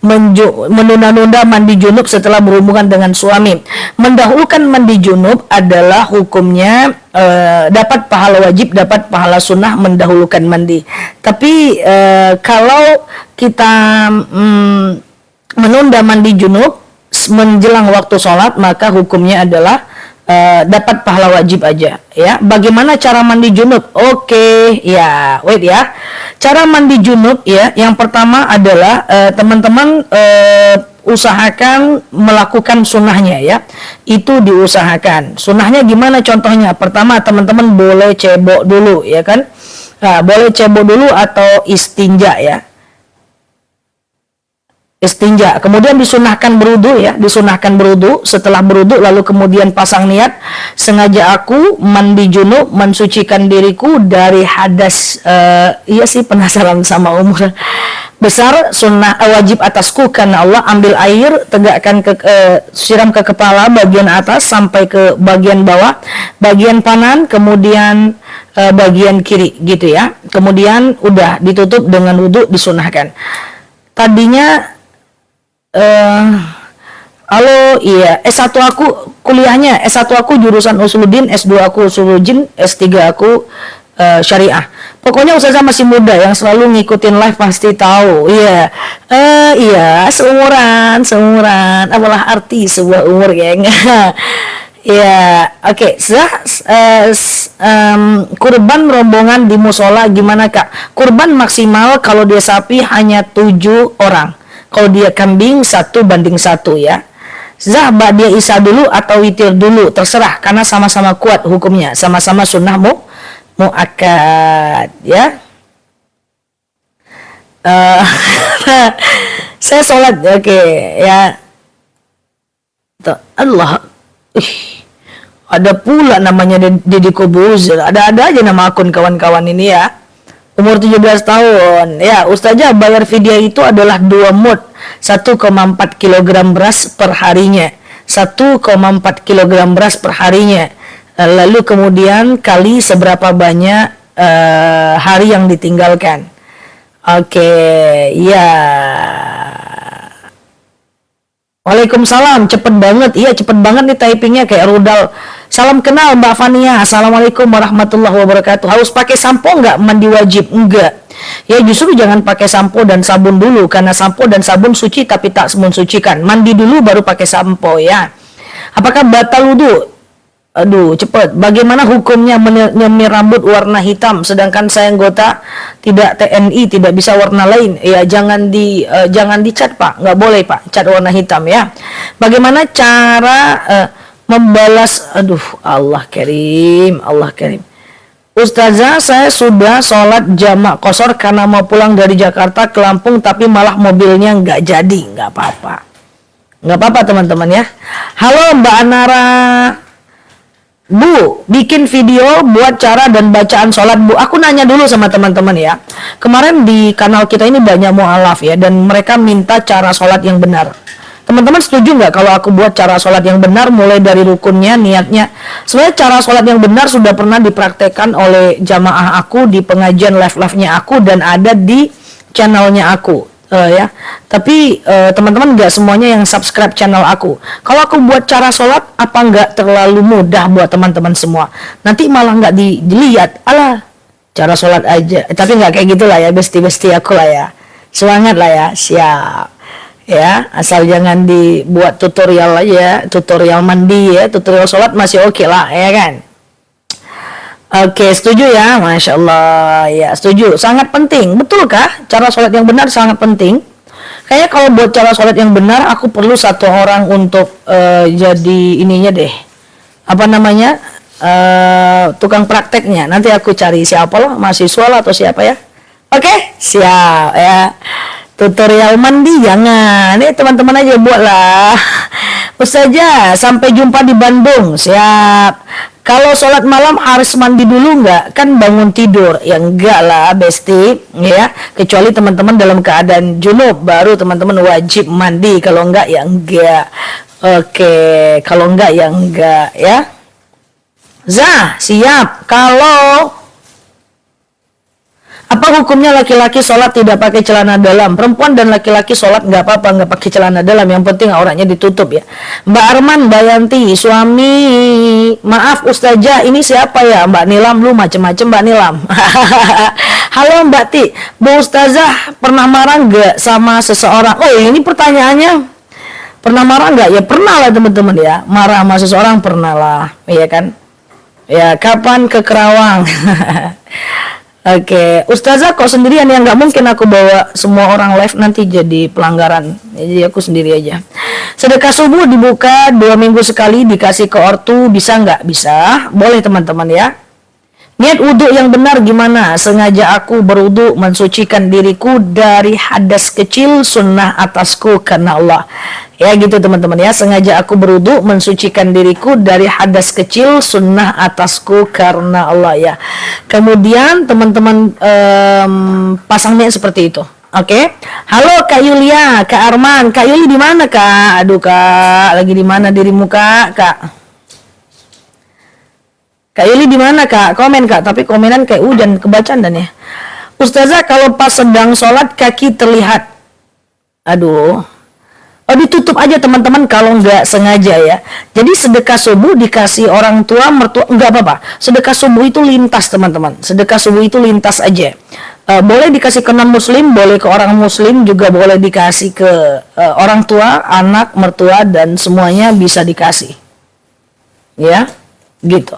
menunda-nunda mandi junub setelah berhubungan dengan suami. Mendahulukan mandi junub adalah hukumnya dapat pahala wajib, dapat pahala sunnah mendahulukan mandi. Tapi kalau kita menunda mandi junub menjelang waktu sholat, maka hukumnya adalah dapat pahala wajib aja ya. Bagaimana cara mandi junub? Oke, ya, wait ya. Cara mandi junub ya, yang pertama adalah teman-teman usahakan melakukan sunnahnya ya. Itu diusahakan. Sunnahnya gimana contohnya? Pertama, teman-teman boleh cebok dulu ya kan? Nah, boleh cebok dulu atau istinja ya. Istinja, kemudian disunahkan berudu ya, disunahkan berudu. Setelah berudu lalu kemudian pasang niat, sengaja aku mandi junub mensucikan diriku dari hadas. Iya sih, penasaran sama umur besar, sunnah wajib atasku karena Allah. Ambil air, tegakkan siram ke kepala bagian atas sampai ke bagian bawah, bagian kanan, kemudian bagian kiri gitu ya. Kemudian udah ditutup dengan wudu, disunahkan. Tadinya halo, iya, S1 aku kuliahnya, S1 aku jurusan Usuluddin, S2 aku Usuluddin, S3 aku Syariah. Pokoknya Ustazah masih muda, yang selalu ngikutin live pasti tahu. Iya, iya, seumuran. Apalah arti sebuah umur, geng. Ya, oke. Kurban rombongan di musola gimana Kak? Kurban maksimal kalau dia sapi hanya 7 orang. Kalau dia kambing 1:1 ya. Zah, dia isya dulu atau witir dulu, terserah, karena sama-sama kuat hukumnya, sama-sama sunnah muakkad ya. Saya sholat, oke ya. Allah, ada pula namanya Deddy Kobuzer, ada aja nama akun kawan-kawan ini ya. Umur 17 tahun. Ya, Ustazah bayar fidyah itu adalah 2 mud, 1,4 kg beras per harinya. 1,4 kg beras per harinya. Lalu kemudian kali seberapa banyak hari yang ditinggalkan. Oke, ya. Waalaikumsalam, cepet banget. Iya, cepet banget nih typingnya kayak rudal. Salam kenal Mbak Fania. Assalamualaikum warahmatullahi wabarakatuh. Harus pakai sampo nggak mandi wajib? Enggak. Ya justru jangan pakai sampo dan sabun dulu, karena sampo dan sabun suci tapi tak mensucikan. Mandi dulu baru pakai sampo ya. Apakah batal wudu? Aduh, cepet. Bagaimana hukumnya menyemir rambut warna hitam sedangkan saya anggota tidak TNI, tidak bisa warna lain? Ya jangan dicat Pak, nggak boleh Pak, cat warna hitam ya. Bagaimana cara membalas? Aduh, Allah Karim. Ustazah, saya sudah sholat jamak qashar karena mau pulang dari Jakarta ke Lampung, tapi malah mobilnya nggak jadi. Nggak apa-apa teman-teman ya. Halo Mbak Anara. Bu, bikin video buat cara dan bacaan sholat Bu. Aku nanya dulu sama teman-teman ya. Kemarin di kanal kita ini banyak mu'alaf ya, dan mereka minta cara sholat yang benar. Teman-teman setuju nggak kalau aku buat cara sholat yang benar, mulai dari rukunnya, niatnya? Sebenarnya cara sholat yang benar sudah pernah dipraktekkan oleh jamaah aku di pengajian live-nya aku, dan ada di channelnya aku. Ya, tapi teman-teman nggak semuanya yang subscribe channel aku. Kalau aku buat cara sholat, apa nggak terlalu mudah buat teman-teman semua? Nanti malah nggak dilihat, alah cara sholat aja. Tapi nggak kayak gitulah ya, besti-besti aku lah ya. Semangat lah ya, siap. Ya, asal jangan dibuat tutorial aja, tutorial mandi ya, tutorial sholat masih oke lah, ya kan? Oke, setuju ya, Masya Allah, ya setuju, sangat penting, betulkah? Cara sholat yang benar sangat penting. Kayaknya kalau buat cara sholat yang benar, aku perlu 1 orang untuk jadi ininya deh, apa namanya, tukang prakteknya. Nanti aku cari siapa loh, mahasiswa lah atau siapa ya. Oke, siap ya. Tutorial mandi jangan, ini teman-teman aja buat lah. Ustazah, sampai jumpa di Bandung, siap. Kalau sholat malam harus mandi dulu nggak? Kan bangun tidur. Ya enggak lah, Besti. Ya, kecuali teman-teman dalam keadaan junub, baru teman-teman wajib mandi. Kalau enggak, ya enggak. Oke, kalau enggak, ya enggak. Ya. Zah, siap. Kalau Apa hukumnya laki-laki sholat tidak pakai celana dalam? Perempuan dan laki-laki sholat nggak apa-apa, nggak pakai celana dalam. Yang penting auratnya ditutup ya. Mbak Arman, Mbak Yanti, suami, maaf Ustazah, ini siapa ya? Mbak Nilam, lu macem-macem Mbak Nilam. Halo Mbak Ti, Bu Ustazah pernah marah nggak sama seseorang? Oh ini pertanyaannya, pernah marah nggak? Ya pernah lah teman-teman ya. Marah sama seseorang pernah lah, iya kan? Ya kapan ke Kerawang? Oke, Ustazah kok sendirian ya? Nggak mungkin aku bawa semua orang live, nanti jadi pelanggaran. Jadi aku sendiri aja. Sedekah subuh dibuka 2 minggu sekali, dikasih ke ortu, bisa nggak? Bisa, boleh teman-teman ya. Niat wudhu yang benar gimana? Sengaja aku berwudhu mensucikan diriku dari hadas kecil, sunnah atasku karena Allah. Ya gitu teman-teman ya, sengaja aku berwudhu mensucikan diriku dari hadas kecil, sunnah atasku karena Allah ya. Kemudian teman-teman pasangnya seperti itu. Oke. Halo Kak Yulia, Kak Arman, Kak Yuli di mana Kak? Aduh Kak, lagi di mana dirimu Kak? Kak Yuli di mana Kak? Komen Kak, tapi komenan kayak hujan kebacaan dan ya. Ustazah kalau pas sedang sholat kaki terlihat. Aduh. Oh ditutup aja teman-teman kalau nggak sengaja ya. Jadi sedekah subuh dikasih orang tua mertua nggak apa-apa. Sedekah subuh itu lintas teman-teman. Sedekah subuh itu lintas aja. Boleh dikasih ke non muslim, boleh ke orang muslim, juga boleh dikasih ke orang tua, anak, mertua dan semuanya bisa dikasih. Ya, gitu.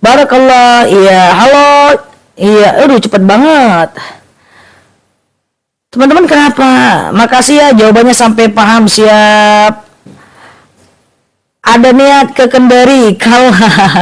Barakallah, iya, halo, iya, aduh cepet banget. Teman-teman kenapa? Makasih ya jawabannya sampai paham, siap. Ada niat ke Kendari, kalau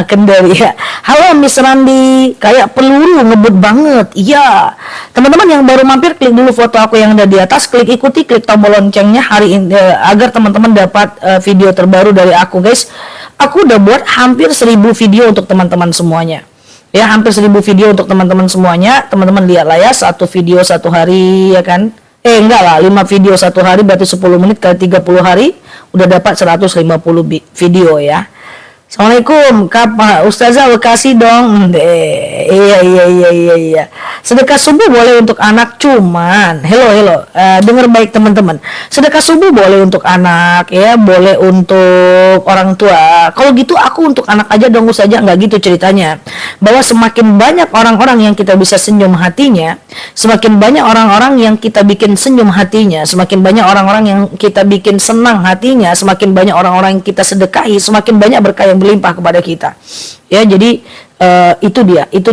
Kendari ya. Halo Miss Randi, kayak peluru ngebut banget. Iya. Teman-teman yang baru mampir klik dulu foto aku yang ada di atas, klik ikuti, klik tombol loncengnya hari ini agar teman-teman dapat video terbaru dari aku, guys. Aku udah buat hampir 1000 video untuk teman-teman semuanya. Ya, hampir 1000 video untuk teman-teman semuanya. Teman-teman lihatlah ya, satu video satu hari ya kan. Enggak lah, 5 video satu hari berarti 10 menit kali 30 hari udah dapat 150 video ya. Assalamualaikum, Kak Ustazah Bekasi dong. Iya. Sedekah subuh boleh untuk anak cuman. Hello. Dengar baik teman-teman. Sedekah subuh boleh untuk anak ya, boleh untuk orang tua. Kalau gitu aku untuk anak aja dong Ustazah, nggak gitu ceritanya. Bahwa semakin banyak orang-orang yang kita bisa senyum hatinya, semakin banyak orang-orang yang kita bikin senyum hatinya, semakin banyak orang-orang yang kita bikin senang hatinya, semakin banyak orang-orang yang kita sedekahi, semakin banyak berkah yang berlimpah kepada kita. Ya, jadi itu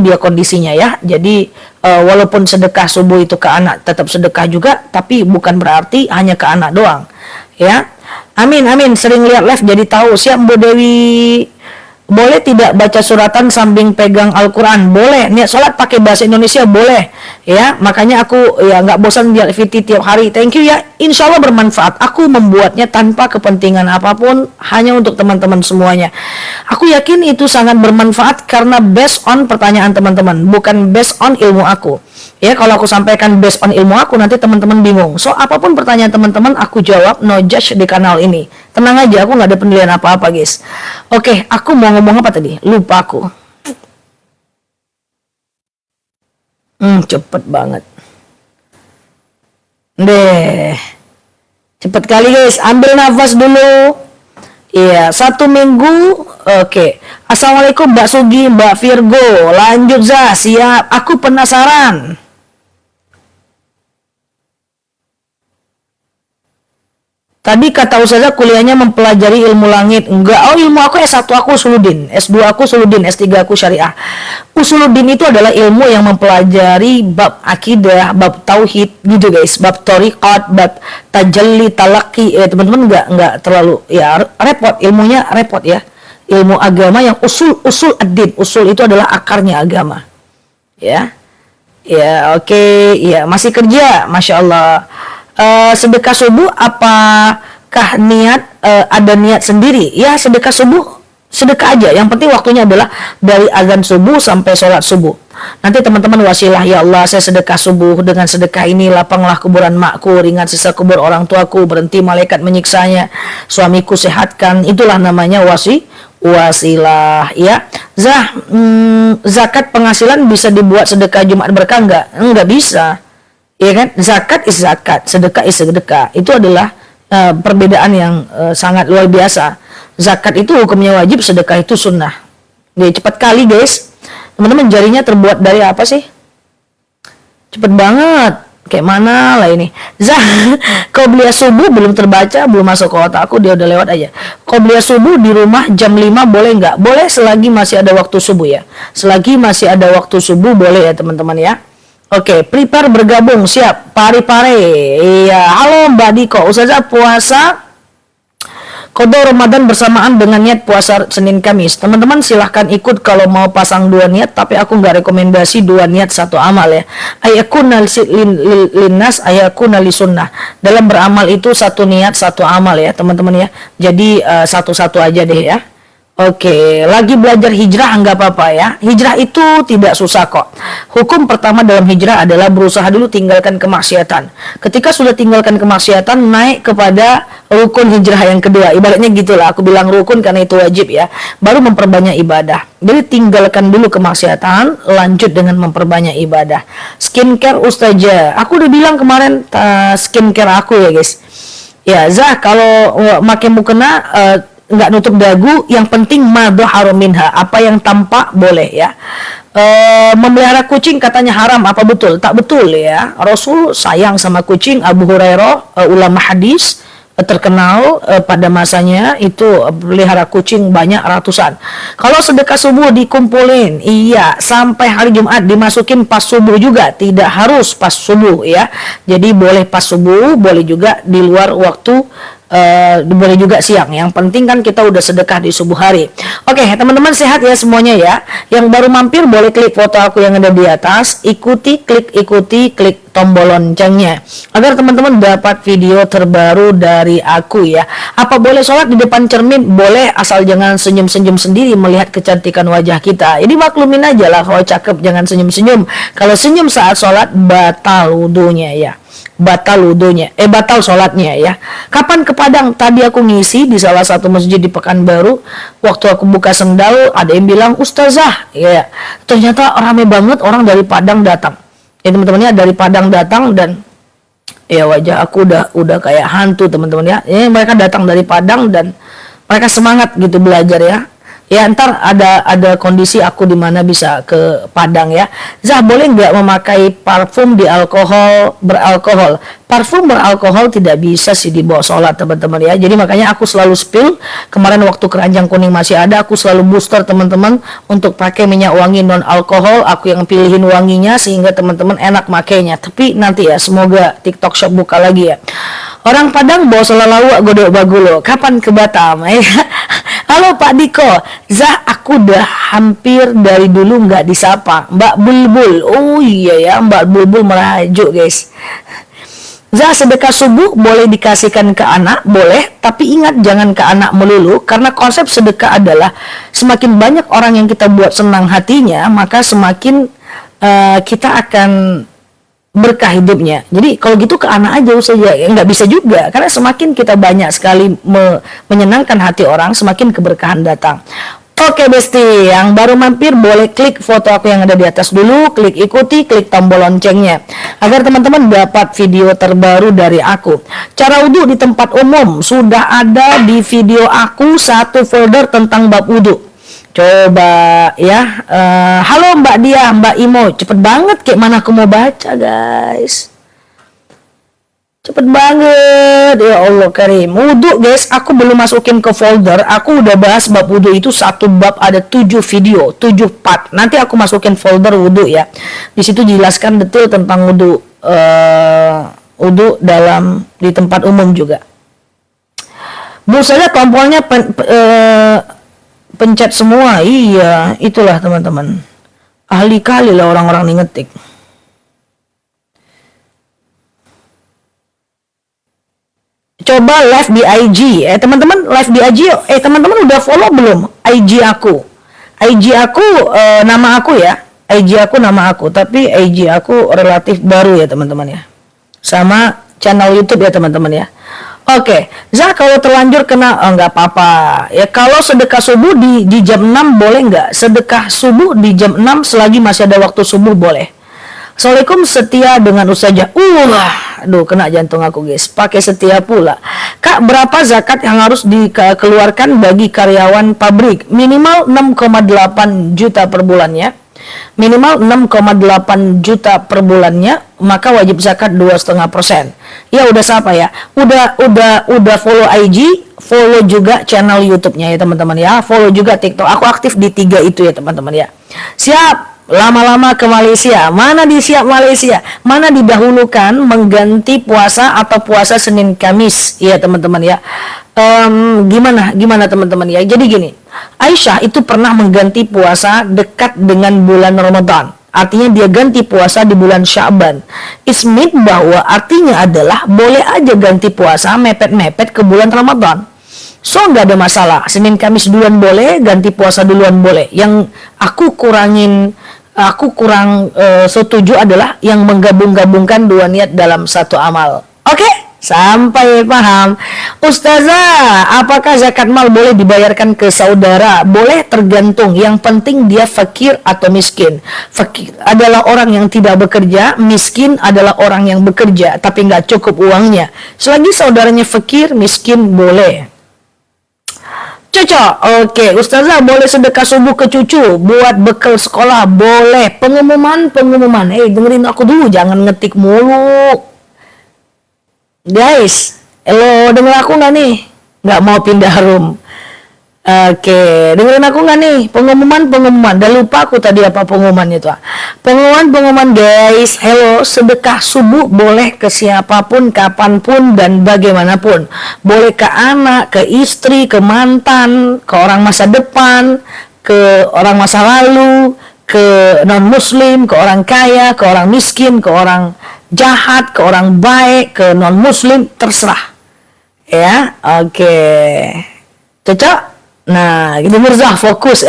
dia kondisinya ya. Jadi walaupun sedekah subuh itu ke anak tetap sedekah juga, tapi bukan berarti hanya ke anak doang. Ya. Amin. Sering lihat live jadi tahu. Siap Bu Dewi. Boleh tidak baca suratan sambil pegang Al-Quran? Boleh. Niat sholat pakai bahasa Indonesia? Boleh. Ya, makanya aku ya nggak bosan lihat VT tiap hari. Thank you ya. Insya Allah bermanfaat. Aku membuatnya tanpa kepentingan apapun, hanya untuk teman-teman semuanya. Aku yakin itu sangat bermanfaat karena based on pertanyaan teman-teman, bukan based on ilmu aku. Ya, kalau aku sampaikan based on ilmu aku, nanti teman-teman bingung. So, apapun pertanyaan teman-teman, aku jawab, no judge di kanal ini. Tenang aja, aku nggak ada penilaian apa-apa, guys. Oke, aku mau ngomong apa tadi? Lupa aku. Cepet banget. Deh. Cepet kali, guys. Ambil nafas dulu. Iya, 1 minggu. Oke. Assalamualaikum Mbak Sugi, Mbak Virgo. Lanjut, Zah. Siap. Aku penasaran. Tadi kata Ustazah kuliahnya mempelajari ilmu langit. Enggak, ilmu aku S1 aku Usuluddin, S2 aku Usuluddin, S3 aku Syariah. Usuluddin itu adalah ilmu yang mempelajari bab akidah, bab tauhid gitu guys, bab thariqat, bab tajalli, talaqi. Teman-teman enggak terlalu ya repot, ilmunya repot ya. Ilmu agama yang usul ad-din. Usul itu adalah akarnya agama. Ya. Ya, oke. Ya, masih kerja, Masya Allah. Sedekah subuh apakah ada niat sendiri? Ya, sedekah subuh sedekah aja, yang penting waktunya adalah dari azan subuh sampai sholat subuh. Nanti teman-teman wasilah, ya Allah saya sedekah subuh, dengan sedekah ini lapanglah kuburan makku, ringan sisa kubur orang tuaku, berhenti malaikat menyiksanya, suamiku sehatkan. Itulah namanya wasilah ya. Zakat penghasilan bisa dibuat sedekah Jumat berkah enggak bisa ya kan. Zakat is zakat, sedekah is sedekah. Itu adalah perbedaan yang sangat luar biasa. Zakat itu hukumnya wajib, sedekah itu sunnah. Oke, cepat kali guys. Teman-teman, jarinya terbuat dari apa sih? Cepet banget. Kayak mana lah ini. Qobliyah subuh belum terbaca, belum masuk ke otak aku, dia udah lewat aja. Qobliyah subuh di rumah jam 5 boleh nggak? Boleh selagi masih ada waktu subuh ya. Selagi masih ada waktu subuh boleh ya teman-teman ya. Oke, prepare bergabung, siap. Pare-pare. Iya, halo Mbak Diko. Ustazah, puasa Qada Ramadan bersamaan dengan niat puasa Senin Kamis. Teman-teman silahkan ikut kalau mau pasang 2 niat, tapi aku nggak rekomendasi 2 niat 1 amal ya. Ayakuna linnas, ayakuna sunnah. Dalam beramal itu 1 niat 1 amal ya teman-teman ya. Jadi satu-satu aja deh ya. Oke, lagi belajar hijrah nggak apa-apa ya. Hijrah itu tidak susah kok. Hukum pertama dalam hijrah adalah berusaha dulu tinggalkan kemaksiatan. Ketika sudah tinggalkan kemaksiatan, naik kepada rukun hijrah yang kedua. Ibaratnya gitulah, aku bilang rukun karena itu wajib ya. Baru memperbanyak ibadah. Jadi tinggalkan dulu kemaksiatan, lanjut dengan memperbanyak ibadah. Skincare Ustazah. Aku udah bilang kemarin skincare aku ya guys. Ya, Zah, kalau makin mukena nggak nutup dagu, yang penting madhaharu minha, apa yang tampak boleh ya. Memelihara kucing katanya haram, apa betul? Tak betul ya. Rasul sayang sama kucing. Abu Hurairah, ulama hadis terkenal pada masanya itu pelihara kucing banyak ratusan. Kalau sedekah subuh dikumpulin, iya, sampai hari Jumat dimasukin pas subuh juga, tidak harus pas subuh ya. Jadi boleh pas subuh, boleh juga di luar waktu, boleh juga siang. Yang penting kan kita udah sedekah di subuh hari. Oke, teman-teman sehat ya semuanya ya. Yang baru mampir boleh klik foto aku yang ada di atas, ikuti, klik tombol loncengnya agar teman-teman dapat video terbaru dari aku ya. Apa boleh sholat di depan cermin? Boleh, asal jangan senyum-senyum sendiri melihat kecantikan wajah kita. Jadi maklumin aja lah, kalau cakep jangan senyum-senyum. Kalau senyum saat sholat batal wudunya ya. Batal sholatnya ya. Kapan ke Padang? Tadi aku ngisi di salah satu masjid di Pekanbaru. Waktu aku buka sendal, ada yang bilang, Ustazah ya, ternyata rame banget orang dari Padang datang ya teman-teman ya. Dari Padang datang dan ya wajah aku udah kayak hantu teman-teman ya. Mereka datang dari Padang dan mereka semangat gitu belajar ya. Ya ntar ada kondisi aku di mana bisa ke Padang ya. Zah, boleh nggak memakai parfum beralkohol? Parfum beralkohol tidak bisa sih dibawa sholat teman-teman ya. Jadi makanya aku selalu spill. Kemarin waktu keranjang kuning masih ada, aku selalu booster teman-teman untuk pakai minyak wangi non alkohol. Aku yang pilihin wanginya sehingga teman-teman enak makainya. Tapi nanti ya, semoga TikTok Shop buka lagi ya. Orang Padang bawa selalawa godok bagulo. Kapan ke Batam? Halo Pak Diko. Zah, aku udah hampir dari dulu nggak disapa. Mbak Bulbul. Oh iya ya, Mbak Bulbul merajuk guys. Zah, sedekah subuh boleh dikasihkan ke anak? Boleh, tapi ingat jangan ke anak melulu. Karena konsep sedekah adalah semakin banyak orang yang kita buat senang hatinya, maka semakin kita akan berkah hidupnya. Jadi kalau gitu ke anak aja saja, ya nggak bisa juga, karena semakin kita banyak sekali menyenangkan hati orang, semakin keberkahan datang. Oke Besti, yang baru mampir boleh klik foto aku yang ada di atas dulu, klik ikuti, klik tombol loncengnya agar teman-teman dapat video terbaru dari aku. Cara wudhu di tempat umum sudah ada di video aku, 1 folder tentang bab wudhu. Coba ya. Halo Mbak Dia, Mbak Imo, cepet banget, kayak mana aku mau baca guys. Cepet banget, ya Allah karim. Wudhu guys, aku belum masukin ke folder. Aku udah bahas bab wudhu itu, 1 bab ada 7 video, 7 part. Nanti aku masukin folder wudhu ya. Di situ dijelaskan detail tentang wudhu, wudhu di tempat umum juga. Belum saja tombolnya pencet semua. Iya, itulah teman-teman. Ahli kali lah orang-orang nih ngetik. Coba live di IG. Teman-teman live di IG. Teman-teman udah follow belum IG aku? IG aku nama aku ya. IG aku nama aku, tapi IG aku relatif baru ya teman-teman ya. Sama channel YouTube ya teman-teman ya. Oke, Zah kalau terlanjur kena nggak apa-apa. Ya kalau sedekah subuh di jam 6 boleh nggak? Sedekah subuh di jam 6 selagi masih ada waktu subuh boleh. Assalamualaikum, setia dengan Ustazah. Aduh kena jantung aku guys. Pakai setia pula. Kak, berapa zakat yang harus dikeluarkan bagi karyawan pabrik? Minimal 6,8 juta per bulannya. Minimal 6,8 juta per bulannya, maka wajib zakat 2,5%. Ya udah siapa ya? Udah follow IG, follow juga channel YouTube-nya ya teman-teman ya. Follow juga TikTok. Aku aktif di 3 itu ya teman-teman ya. Siap. Lama-lama ke Malaysia. Mana di siap Malaysia? Mana didahulukan mengganti puasa atau puasa Senin Kamis? Iya teman-teman ya. Gimana teman-teman ya? Jadi gini, Aisyah itu pernah mengganti puasa dekat dengan bulan Ramadan. Artinya dia ganti puasa di bulan Sya'ban. Ismit bahwa artinya adalah boleh aja ganti puasa mepet-mepet ke bulan Ramadan. So nggak ada masalah. Senin Kamis duluan boleh, ganti puasa duluan boleh. Yang aku kurang setuju adalah yang menggabung-gabungkan dua niat dalam satu amal. Oke? Sampai paham. Ustazah, apakah zakat mal boleh dibayarkan ke saudara? Boleh, tergantung. Yang penting dia fakir atau miskin. Fakir adalah orang yang tidak bekerja, miskin adalah orang yang bekerja tapi nggak cukup uangnya. Selagi saudaranya fakir, miskin boleh. Cocok. Oke, Ustazah boleh sedekah subuh ke cucu buat bekal sekolah? Boleh. Pengumuman. Dengerin aku dulu, jangan ngetik mulu. Guys, denger aku nggak nih? Nggak mau pindah room. Oke, dengerin aku nggak nih? Pengumuman. Udah lupa aku tadi apa pengumumannya itu. Pengumuman guys. Hello, sedekah subuh boleh ke siapapun, kapanpun, dan bagaimanapun. Boleh ke anak, ke istri, ke mantan, ke orang masa depan, ke orang masa lalu, ke non-muslim, ke orang kaya, ke orang miskin, ke orang jahat, ke orang baik, ke non-muslim, terserah. Ya, oke. Cocok? Nah, gitu Mirza, fokus.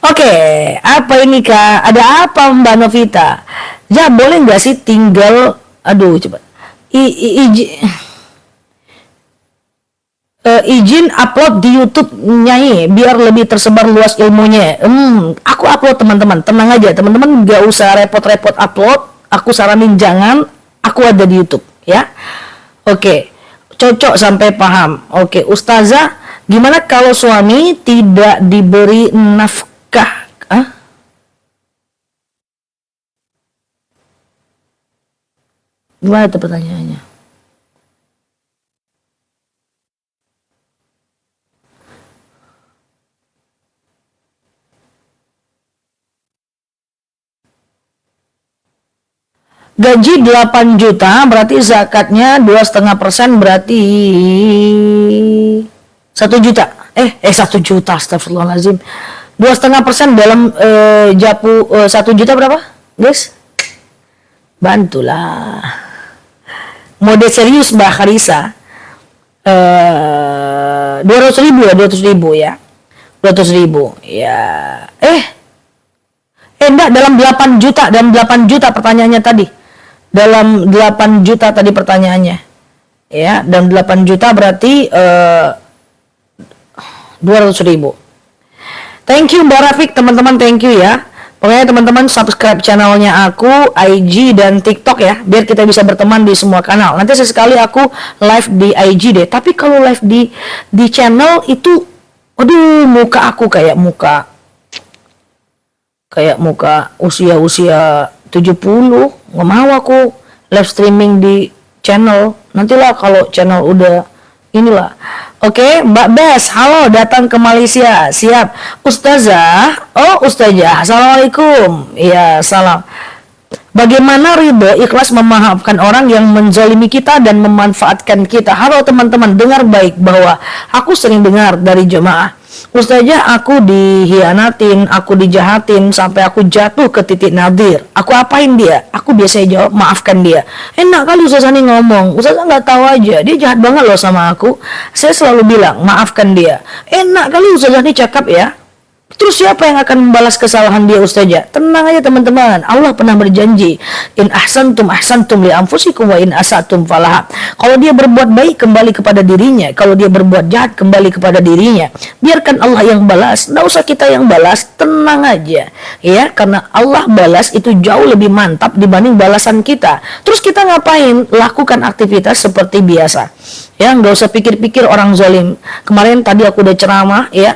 Oke, apa ini Kak? Ada apa Mbak Novita? Ya, boleh nggak sih tinggal, aduh coba. Izin upload di YouTube Nyai biar lebih tersebar luas ilmunya. Aku upload teman-teman, tenang aja teman-teman, nggak usah repot-repot upload. Aku saranin jangan. Aku ada di YouTube ya. Oke, cocok sampai paham. Oke, Ustazah, gimana kalau suami tidak diberi nafkah? Gimana itu pertanyaannya? Gaji 8 juta berarti zakatnya 2,5%, berarti 1 juta. 1 juta, astagfirullahaladzim. 2,5% dalam japu 1 juta berapa guys? Bantulah. Mode serius Mbak Karisa. 200 ribu ya. 200 ribu ya. Enggak, dalam 8 juta. Dalam 8 juta pertanyaannya tadi. Dalam 8 juta tadi pertanyaannya. Ya, dalam 8 juta berarti 200 ribu. Thank you Mbak Rafiq, teman-teman, thank you ya. Pokoknya teman-teman subscribe channelnya aku, IG dan TikTok ya, biar kita bisa berteman di semua kanal. Nanti sesekali aku live di IG deh. Tapi kalau live di channel itu, aduh, muka aku kayak muka usia 70. Nggak mau aku live streaming di channel. Nantilah kalau channel udah inilah. Oke, Mbak Bes, halo, datang ke Malaysia. Siap. Ustazah, Assalamualaikum. Iya, salam. Bagaimana ridho ikhlas memaafkan orang yang menzalimi kita dan memanfaatkan kita? Halo teman-teman, dengar baik bahwa aku sering dengar dari jemaah, Ustazah, aku dihianatin, aku dijahatin sampai aku jatuh ke titik nadir. Aku apain dia? Aku biasanya jawab, maafkan dia. Enak kali Ustazah nih ngomong. Ustazah nggak tahu aja, dia jahat banget loh sama aku. Saya selalu bilang, maafkan dia. Enak kali Ustazah nih cakap ya. Terus siapa yang akan membalas kesalahan dia, Ustazah? Tenang aja teman-teman. Allah pernah berjanji, in ahsantum li anfusikum wa in asatum falaha. Kalau dia berbuat baik kembali kepada dirinya, kalau dia berbuat jahat kembali kepada dirinya. Biarkan Allah yang balas, enggak usah kita yang balas, tenang aja. Ya, karena Allah balas itu jauh lebih mantap dibanding balasan kita. Terus kita ngapain? Lakukan aktivitas seperti biasa. Ya, nggak usah pikir-pikir orang zalim. Kemarin tadi aku udah ceramah, ya.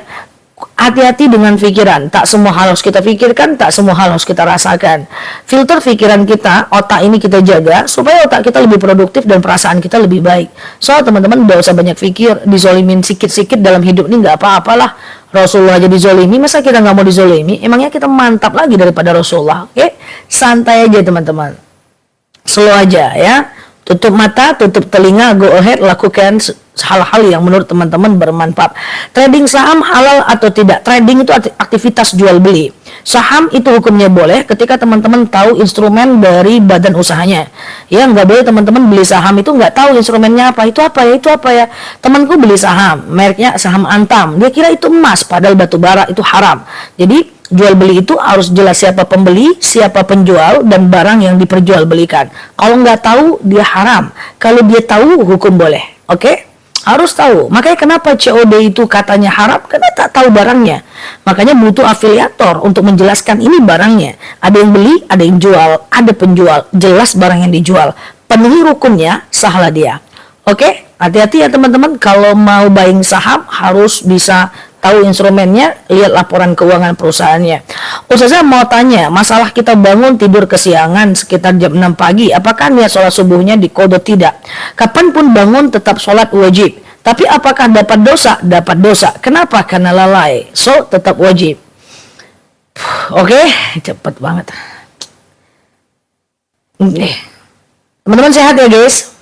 Hati-hati dengan pikiran. Tak semua hal harus kita pikirkan, tak semua hal harus kita rasakan. Filter pikiran kita, otak ini kita jaga supaya otak kita lebih produktif dan perasaan kita lebih baik. So teman-teman gak usah banyak pikir. Dizolimin sikit-sikit dalam hidup ini gak apa-apalah. Rasulullah aja dizolimi, masa kita gak mau dizolimi? Emangnya kita mantap lagi daripada Rasulullah? Oke, santai aja teman-teman, slow aja ya. Tutup mata, tutup telinga, go ahead, lakukan hal-hal yang menurut teman-teman bermanfaat. Trading saham halal atau tidak? Trading itu aktivitas jual beli. Saham itu hukumnya boleh ketika teman-teman tahu instrumen dari badan usahanya. Ya, nggak boleh teman-teman beli saham itu nggak tahu instrumennya apa. Itu apa ya? Itu apa ya? Temanku beli saham, mereknya saham Antam. Dia kira itu emas, padahal batu bara, itu haram. Jadi jual beli itu harus jelas siapa pembeli, siapa penjual, dan barang yang diperjualbelikan. Kalau nggak tahu, dia haram. Kalau dia tahu, hukum boleh. Oke? Harus tahu. Makanya kenapa COD itu katanya haram? Karena tak tahu barangnya. Makanya butuh afiliator untuk menjelaskan ini barangnya. Ada yang beli, ada yang jual, ada penjual. Jelas barang yang dijual. Penuhi rukunnya, sahlah dia. Oke? Hati-hati ya teman-teman. Kalau mau buying saham, harus bisa tahu instrumennya, lihat laporan keuangan perusahaannya. Ustazah mau tanya, masalah kita bangun tidur kesiangan sekitar jam 6 pagi, apakah niat sholat subuhnya diqodho tidak? Kapanpun bangun tetap sholat wajib. Tapi apakah dapat dosa? Dapat dosa. Kenapa? Karena lalai. So, tetap wajib. Oke, cepet banget. Teman-teman sehat ya guys?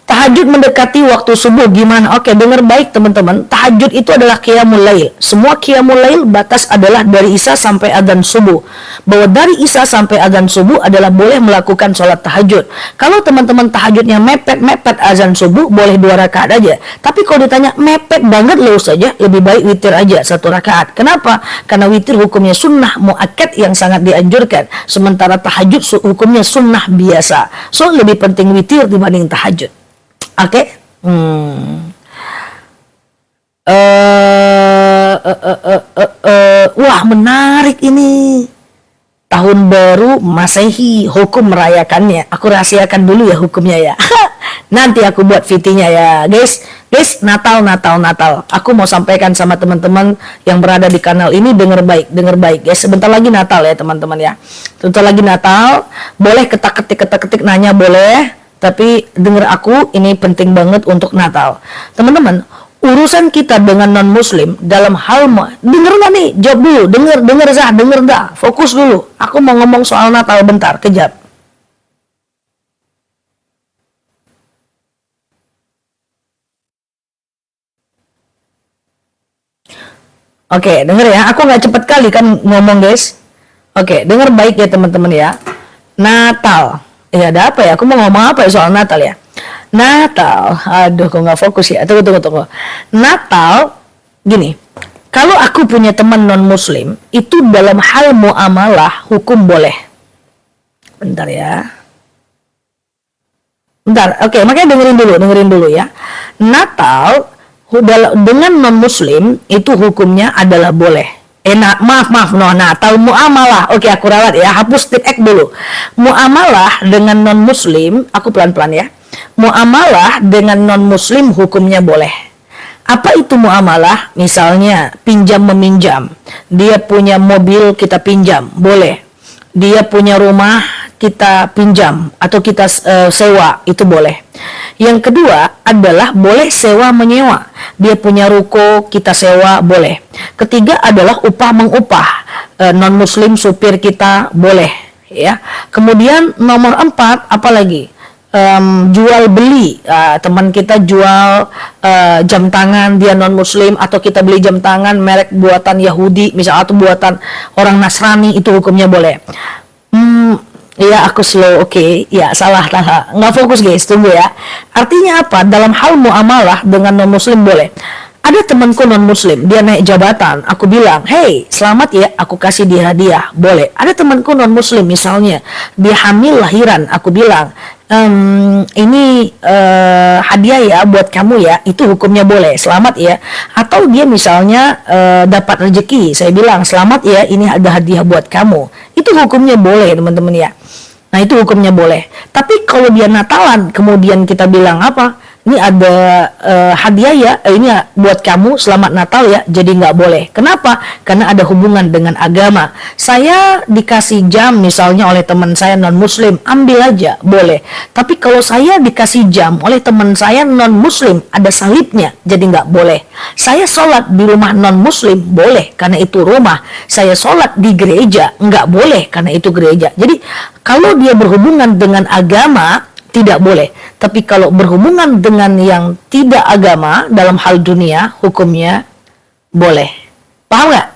Tahajud mendekati waktu subuh gimana? Oke, dengar baik teman-teman. Tahajud itu adalah qiyamul lail. Semua qiyamul lail batas adalah dari isya sampai adzan subuh. Bahwa dari isya sampai adzan subuh adalah boleh melakukan sholat tahajud. Kalau teman-teman tahajudnya mepet-mepet azan subuh, boleh 2 rakaat aja. Tapi kalau ditanya mepet banget loh saja, lebih baik witir aja 1 rakaat. Kenapa? Karena witir hukumnya sunnah muakkad yang sangat dianjurkan. Sementara tahajud hukumnya sunnah biasa. So, lebih penting witir dibanding tahajud. Oke, wah menarik ini. Tahun baru Masehi, hukum merayakannya. Aku rahasiakan dulu ya hukumnya ya. Nanti aku buat VT-nya ya, guys. Guys, Natal. Aku mau sampaikan sama teman-teman yang berada di kanal ini, dengar baik, guys. Sebentar lagi Natal ya, teman-teman ya. Sebentar lagi Natal. Boleh ketak-ketik nanya boleh. Tapi dengar aku, ini penting banget untuk Natal. Teman-teman, urusan kita dengan non-muslim dalam hal denger nggak nih? Jawab dulu, denger dah. Fokus dulu. Aku mau ngomong soal Natal bentar, kejap. Oke, denger ya. Aku nggak cepet kali kan ngomong guys. Oke, denger baik ya teman-teman ya. Natal. Ya ada apa ya? Aku mau ngomong apa ya soal Natal ya? Natal, aduh kok nggak fokus ya? Tunggu. Natal, gini. Kalau aku punya teman non Muslim, itu dalam hal muamalah hukum boleh. Bentar ya. Bentar, oke, makanya dengerin dulu ya. Natal dengan non Muslim itu hukumnya adalah boleh. Maaf, Natal muamalah. Oke, aku ralat ya. Hapus tip X dulu. Muamalah dengan non-muslim, aku pelan-pelan ya. Muamalah dengan non-muslim hukumnya boleh. Apa itu muamalah? Misalnya, pinjam-meminjam. Dia punya mobil, kita pinjam. Boleh. Dia punya rumah, kita pinjam. Atau kita sewa, itu boleh. Yang kedua adalah boleh sewa-menyewa. Dia punya ruko, kita sewa, boleh. Ketiga adalah upah-mengupah. Non-muslim supir kita, boleh. Ya. Kemudian nomor 4, apalagi? Jual beli. Teman kita jual jam tangan, dia non-muslim, atau kita beli jam tangan merek buatan Yahudi, misalnya, atau buatan orang Nasrani, itu hukumnya boleh. Ya aku slow, oke. Ya salah, nggak fokus guys, tunggu ya. Artinya apa? Dalam hal muamalah dengan non muslim boleh. Ada temanku non muslim, dia naik jabatan, aku bilang, hey selamat ya, aku kasih dia hadiah, boleh. Ada temanku non muslim misalnya, dia hamil lahiran, aku bilang, ini hadiah ya buat kamu ya, itu hukumnya boleh, selamat ya. Atau dia misalnya dapat rezeki, saya bilang selamat ya, ini ada hadiah buat kamu, itu hukumnya boleh teman-teman ya. Nah itu hukumnya boleh. Tapi kalau dia Natalan, kemudian kita bilang apa? Ini ada hadiah ya, ini buat kamu, selamat Natal ya, jadi nggak boleh. Kenapa? Karena ada hubungan dengan agama. Saya dikasih jam misalnya oleh teman saya non muslim, ambil aja, boleh. Tapi kalau saya dikasih jam oleh teman saya non muslim, ada salibnya, jadi nggak boleh. Saya sholat di rumah non muslim, boleh, karena itu rumah. Saya sholat di gereja, nggak boleh, karena itu gereja. Jadi kalau dia berhubungan dengan agama, tidak boleh. Tapi kalau berhubungan dengan yang tidak agama dalam hal dunia, hukumnya boleh. Paham nggak?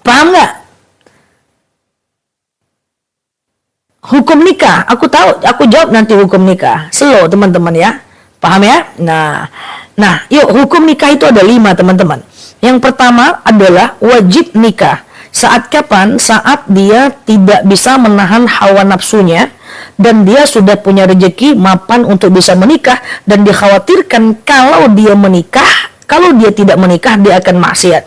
Paham nggak? Hukum nikah, aku tahu, aku jawab nanti hukum nikah. Slow teman-teman ya. Paham ya? Nah, yuk hukum nikah itu ada 5 teman-teman. Yang pertama adalah wajib nikah. Saat kapan? Saat dia tidak bisa menahan hawa nafsunya dan dia sudah punya rezeki mapan untuk bisa menikah, dan dikhawatirkan kalau dia menikah, kalau dia tidak menikah dia akan maksiat.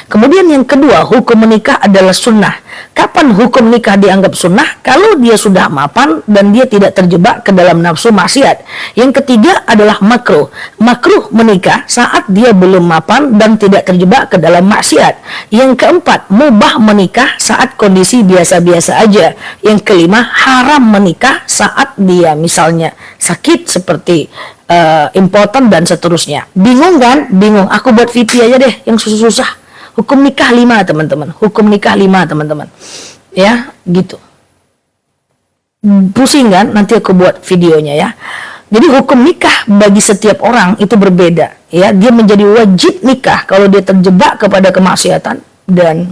Kemudian yang kedua, hukum menikah adalah sunnah. Kapan hukum nikah dianggap sunnah? Kalau dia sudah mapan dan dia tidak terjebak ke dalam nafsu maksiat. Yang ketiga adalah makruh. Makruh menikah saat dia belum mapan dan tidak terjebak ke dalam maksiat. Yang keempat, mubah menikah saat kondisi biasa-biasa aja. Yang kelima, haram menikah saat dia misalnya sakit seperti impoten dan seterusnya. Bingung kan? Bingung. Aku buat VT aja deh yang susah-susah. Hukum nikah 5 teman-teman. Hukum nikah 5 teman-teman. Ya, gitu. Pusing kan? Nanti aku buat videonya ya. Jadi hukum nikah bagi setiap orang itu berbeda. Ya, dia menjadi wajib nikah kalau dia terjebak kepada kemaksiatan dan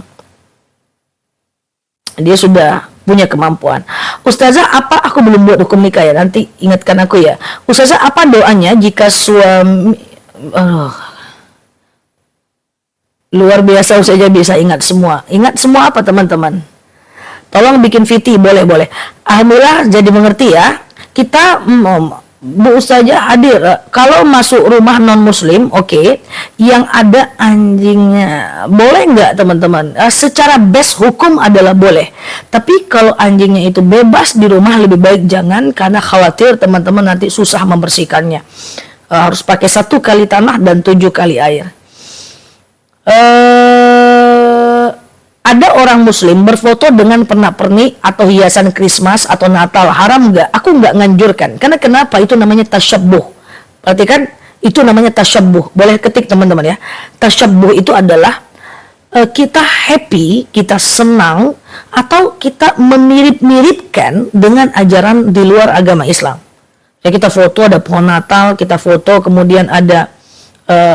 dia sudah punya kemampuan. Ustazah, apa aku belum buat hukum nikah ya? Nanti ingatkan aku ya. Ustazah, apa doanya jika suami luar biasa, Ustazah bisa ingat semua. Ingat semua apa teman-teman? Tolong bikin VT, boleh. Alhamdulillah jadi mengerti ya. Kita Bu Ustazah hadir. Kalau masuk rumah non muslim, oke. Yang ada anjingnya, boleh nggak teman-teman? Secara base hukum adalah boleh. Tapi kalau anjingnya itu bebas di rumah, lebih baik jangan, karena khawatir teman-teman nanti susah membersihkannya. Harus pakai 1 kali tanah dan 7 kali air. Ada orang muslim berfoto dengan pernak-pernik atau hiasan Christmas atau Natal, haram nggak? Aku nggak nganjurkan. Karena kenapa? Itu namanya tasyabbuh. Perhatikan, itu namanya tasyabbuh. Boleh ketik teman-teman ya. Tasyabbuh itu adalah kita happy, kita senang, atau kita memirip-miripkan dengan ajaran di luar agama Islam. Ya, kita foto ada pohon Natal, kita foto kemudian ada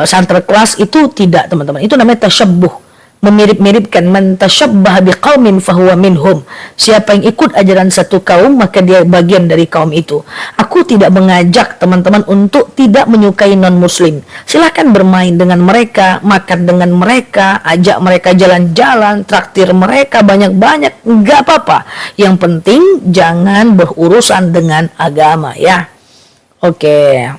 Santa Claus, itu tidak teman-teman. Itu namanya tasyabbuh, memirip-miripkan. Man tasyabbaha biqaumin fahuwa minhum. Siapa yang ikut ajaran satu kaum, maka dia bagian dari kaum itu. Aku tidak mengajak teman-teman untuk tidak menyukai non muslim. Silahkan bermain dengan mereka, makan dengan mereka, ajak mereka jalan-jalan, traktir mereka banyak-banyak, nggak apa-apa. Yang penting jangan berurusan dengan agama ya. Oke.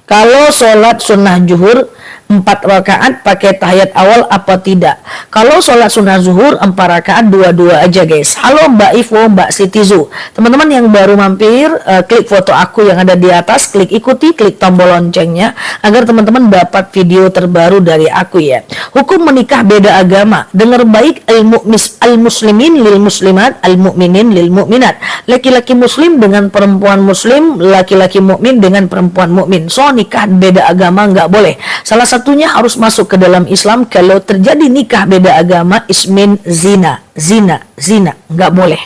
Kalau sholat sunnah zuhur 4 rakaat pakai tahiyat awal apa tidak? Kalau sholat sunnah zuhur 4 rakaat 2-2 aja guys. Halo Mbak Ivo, Mbak Sitizu. Teman-teman yang baru mampir, klik foto aku yang ada di atas, klik ikuti, klik tombol loncengnya agar teman-teman dapat video terbaru dari aku ya. Hukum menikah beda agama. Dengar baik, al-muslimin lil muslimat, al-mu'minin lil mu'minat. Laki-laki muslim dengan perempuan muslim, laki-laki mukmin dengan perempuan mukmin. So nikah beda agama nggak boleh. Salah satunya harus masuk ke dalam Islam. Kalau terjadi nikah beda agama, ismin zina, nggak boleh.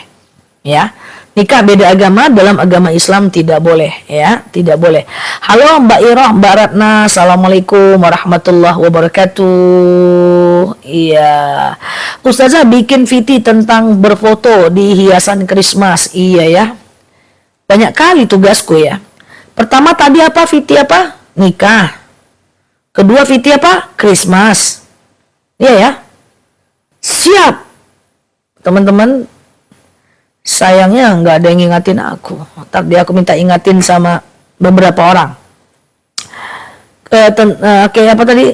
Ya, nikah beda agama dalam agama Islam tidak boleh. Ya, tidak boleh. Halo Mbak Iroh, Mbak Ratna, assalamualaikum warahmatullahi wabarakatuh. Iya, Ustazah bikin VT tentang berfoto di hiasan Christmas. Iya ya, banyak kali tugasku ya. Pertama tadi apa VT apa? Nikah. Kedua VT apa? Christmas. Iya ya. Siap. Teman-teman, sayangnya nggak ada yang ingatin aku. Tapi aku minta ingatin sama beberapa orang. Oke, apa tadi?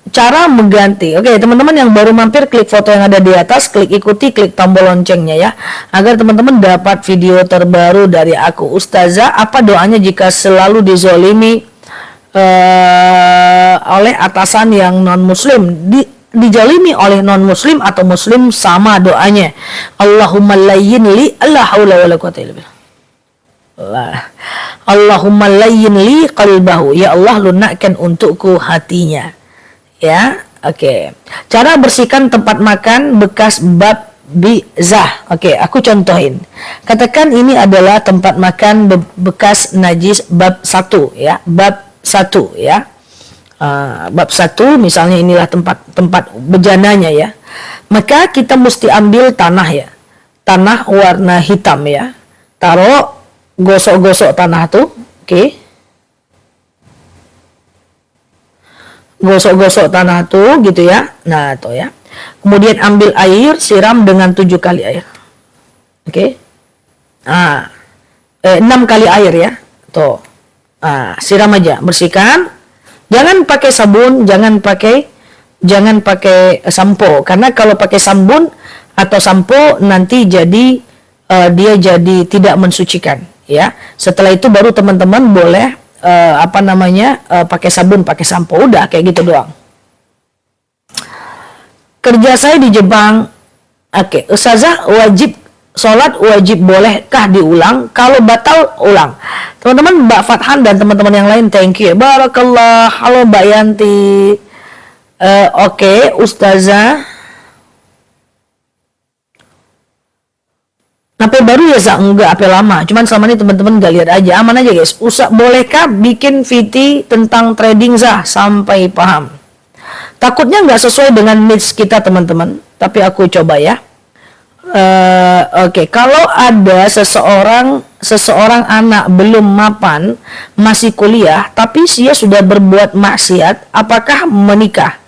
Cara mengganti. Oke, teman-teman yang baru mampir, klik foto yang ada di atas, klik ikuti, klik tombol loncengnya ya, agar teman-teman dapat video terbaru dari aku. Ustazah, apa doanya jika selalu dizolimi oleh atasan yang non-muslim? Dijolimi oleh non-muslim atau muslim sama doanya. Allahumma layyin li, la haula wala quwwata illa billah. Allahumma layyin li qalbahu, ya Allah lunakkan untukku hatinya. Ya, oke. Cara bersihkan tempat makan bekas bab bizah. Oke, aku contohin. Katakan ini adalah tempat makan bekas najis bab 1 ya, bab 1 ya. Bab 1 misalnya inilah tempat bejananya ya. Maka kita mesti ambil tanah ya. Tanah warna hitam ya. Taruh, gosok-gosok tanah tuh, oke. Gosok-gosok tanah tuh gitu ya. Nah, tuh ya. Kemudian ambil air, siram dengan 7 kali air. Oke. 6 kali air ya. Tuh. Siram aja, bersihkan. Jangan pakai sabun, jangan pakai sampo, karena kalau pakai sabun atau sampo nanti jadi dia jadi tidak mensucikan ya. Setelah itu baru teman-teman boleh pakai sabun, pakai sampo, udah kayak gitu doang. Kerja saya di Jepang. Oke, Ustazah, sholat wajib bolehkah diulang? Kalau batal, ulang. Teman-teman, Mbak Fathan dan teman-teman yang lain, thank you. Barakallah. Halo Mbak Yanti. Oke, Ustazah. Apa baru ya, Zak? Enggak, apa lama. Cuman selama ini teman-teman gak lihat aja. Aman aja, guys. Bolehkah bikin VT tentang trading, Zah? Sampai paham. Takutnya nggak sesuai dengan needs kita, teman-teman. Tapi aku coba ya. Oke, kalau ada seseorang anak belum mapan, masih kuliah, tapi dia sudah berbuat maksiat, apakah menikah?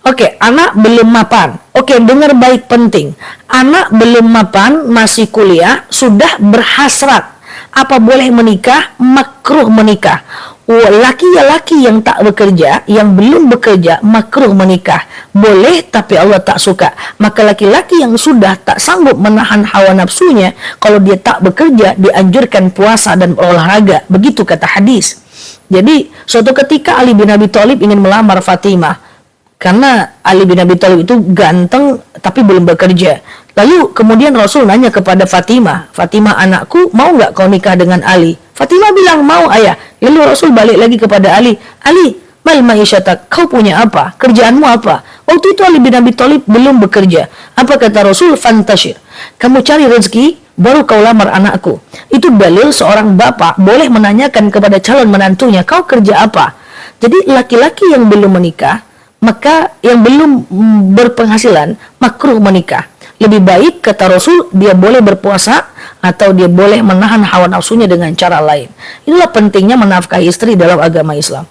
Oke, anak belum mapan. Oke, dengar baik, penting. Anak belum mapan, masih kuliah, sudah berhasrat. Apa boleh menikah? Makruh menikah. Laki-laki yang tak bekerja, yang belum bekerja, makruh menikah. Boleh, tapi Allah tak suka. Maka laki-laki yang sudah tak sanggup menahan hawa nafsunya, kalau dia tak bekerja, dianjurkan puasa dan olahraga. Begitu kata hadis. Jadi, suatu ketika Ali bin Abi Thalib ingin melamar Fatimah. Karena Ali bin Abi Thalib itu ganteng, tapi belum bekerja. Lalu kemudian Rasul nanya kepada Fatimah, Fatimah anakku, mau nggak kau nikah dengan Ali? Fatimah bilang, mau ayah. Lalu Rasul balik lagi kepada Ali, Ali, mal ma'isyatak, kau punya apa? Kerjaanmu apa? Waktu itu Ali bin Abi Thalib belum bekerja. Apa kata Rasul? Fantashir. Kamu cari rezeki, baru kau lamar anakku. Itu dalil seorang bapak boleh menanyakan kepada calon menantunya, kau kerja apa? Jadi laki-laki yang belum menikah, maka yang belum berpenghasilan, makruh menikah. Lebih baik, kata Rasul, dia boleh berpuasa atau dia boleh menahan hawa nafsunya dengan cara lain. Inilah pentingnya menafkahi istri dalam agama Islam.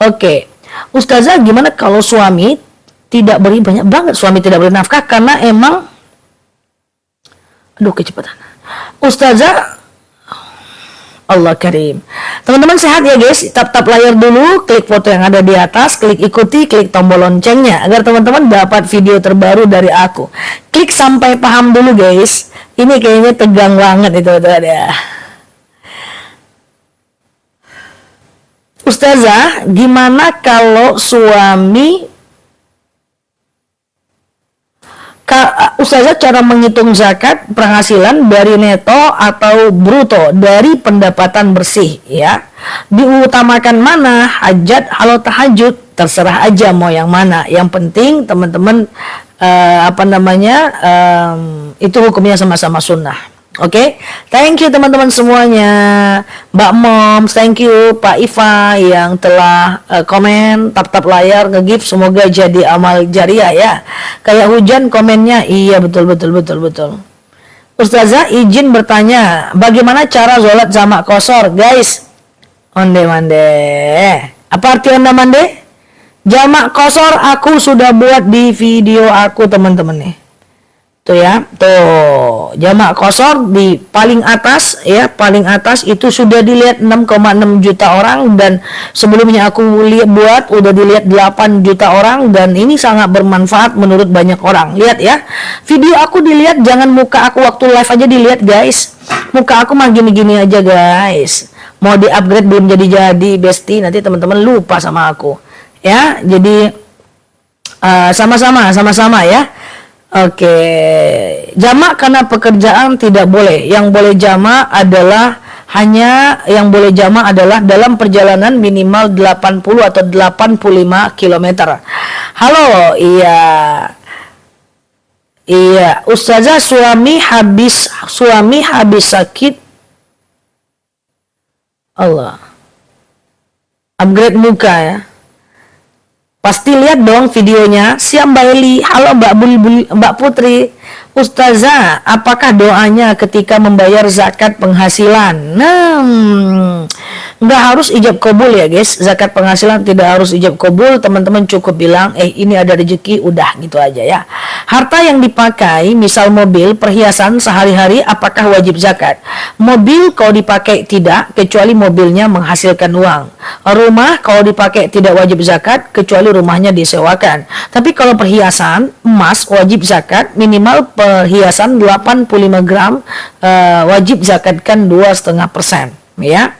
Oke, Ustazah, gimana kalau suami tidak beri, banyak banget suami tidak beri nafkah karena emang, aduh kecepatan. Ustazah, Allah Karim. Teman-teman sehat ya guys, tap layar dulu, klik foto yang ada di atas, klik ikuti, klik tombol loncengnya agar teman-teman dapat video terbaru dari aku. Klik sampai paham dulu guys. Ini kayaknya tegang banget itu ada. Ustazah, gimana kalau suami Ustazah, cara menghitung zakat penghasilan dari neto atau bruto dari pendapatan bersih ya. Diutamakan mana? Hajat atau tahajud? Terserah aja mau yang mana. Yang penting teman-teman itu hukumnya sama-sama sunnah. Oke, thank you teman-teman semuanya. Mbak Moms, thank you. Pak Iva yang telah komen, tap layar, nge-give, semoga jadi amal jariah ya. Kayak hujan komennya, iya betul. Ustazah, izin bertanya, bagaimana cara sholat jamak kosor, guys? Onde mande. Apa arti onde mande? Jamak kosor aku sudah buat di video aku teman-teman nih. Tuh ya, tuh jamak kosor di paling atas ya, paling atas itu sudah dilihat 6,6 juta orang, dan sebelumnya aku buat udah dilihat 8 juta orang, dan ini sangat bermanfaat menurut banyak orang. Lihat ya, video aku dilihat, jangan muka aku waktu live aja dilihat guys, muka aku mah gini-gini aja guys. Mau di upgrade belum jadi-jadi besti, nanti teman-teman lupa sama aku ya. Jadi sama-sama ya. Oke, jamak karena pekerjaan tidak boleh. Yang boleh jamak adalah yang boleh jamak adalah dalam perjalanan minimal 80 atau 85 km. Halo, iya, Ustazah, suami habis sakit. Allah. Upgrade muka ya. Pasti lihat dong videonya. Siap Mbak Eli. Halo Mbak Putri. Ustazah, apakah doanya ketika membayar zakat penghasilan? Nggak harus ijab kabul ya guys. Zakat penghasilan tidak harus ijab kabul. Teman-teman cukup bilang, ini ada rezeki, udah gitu aja ya. Harta yang dipakai, misal mobil, perhiasan sehari-hari, apakah wajib zakat? Mobil kalau dipakai tidak, kecuali mobilnya menghasilkan uang. Rumah kalau dipakai tidak wajib zakat, kecuali rumahnya disewakan. Tapi kalau perhiasan, emas wajib zakat, minimal perhiasan 85 gram, wajib zakatkan 2,5% ya.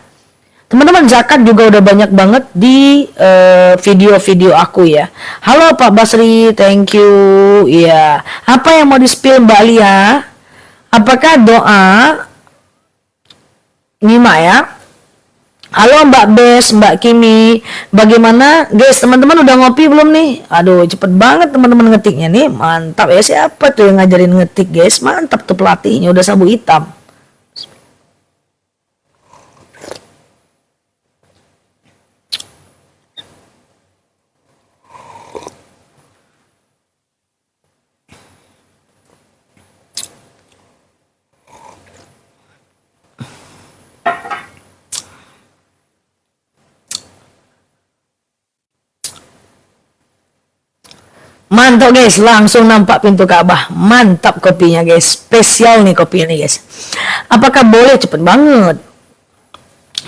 Teman-teman, zakat juga udah banyak banget di video-video aku ya. Halo Pak Basri, thank you ya. Apa yang mau di-spill Mbak Lia? Apakah doa Nima ya? Halo Mbak Bes, Mbak Kimi, bagaimana guys? Teman-teman udah ngopi belum nih? Aduh, cepet banget teman-teman ngetiknya nih, mantap ya. Siapa tuh yang ngajarin ngetik guys? Mantap tuh pelatihnya, udah sabu hitam. Mantap guys, langsung nampak pintu Ka'bah. Mantap kopinya guys, spesial nih kopinya nih guys. Apakah boleh? Cepet banget.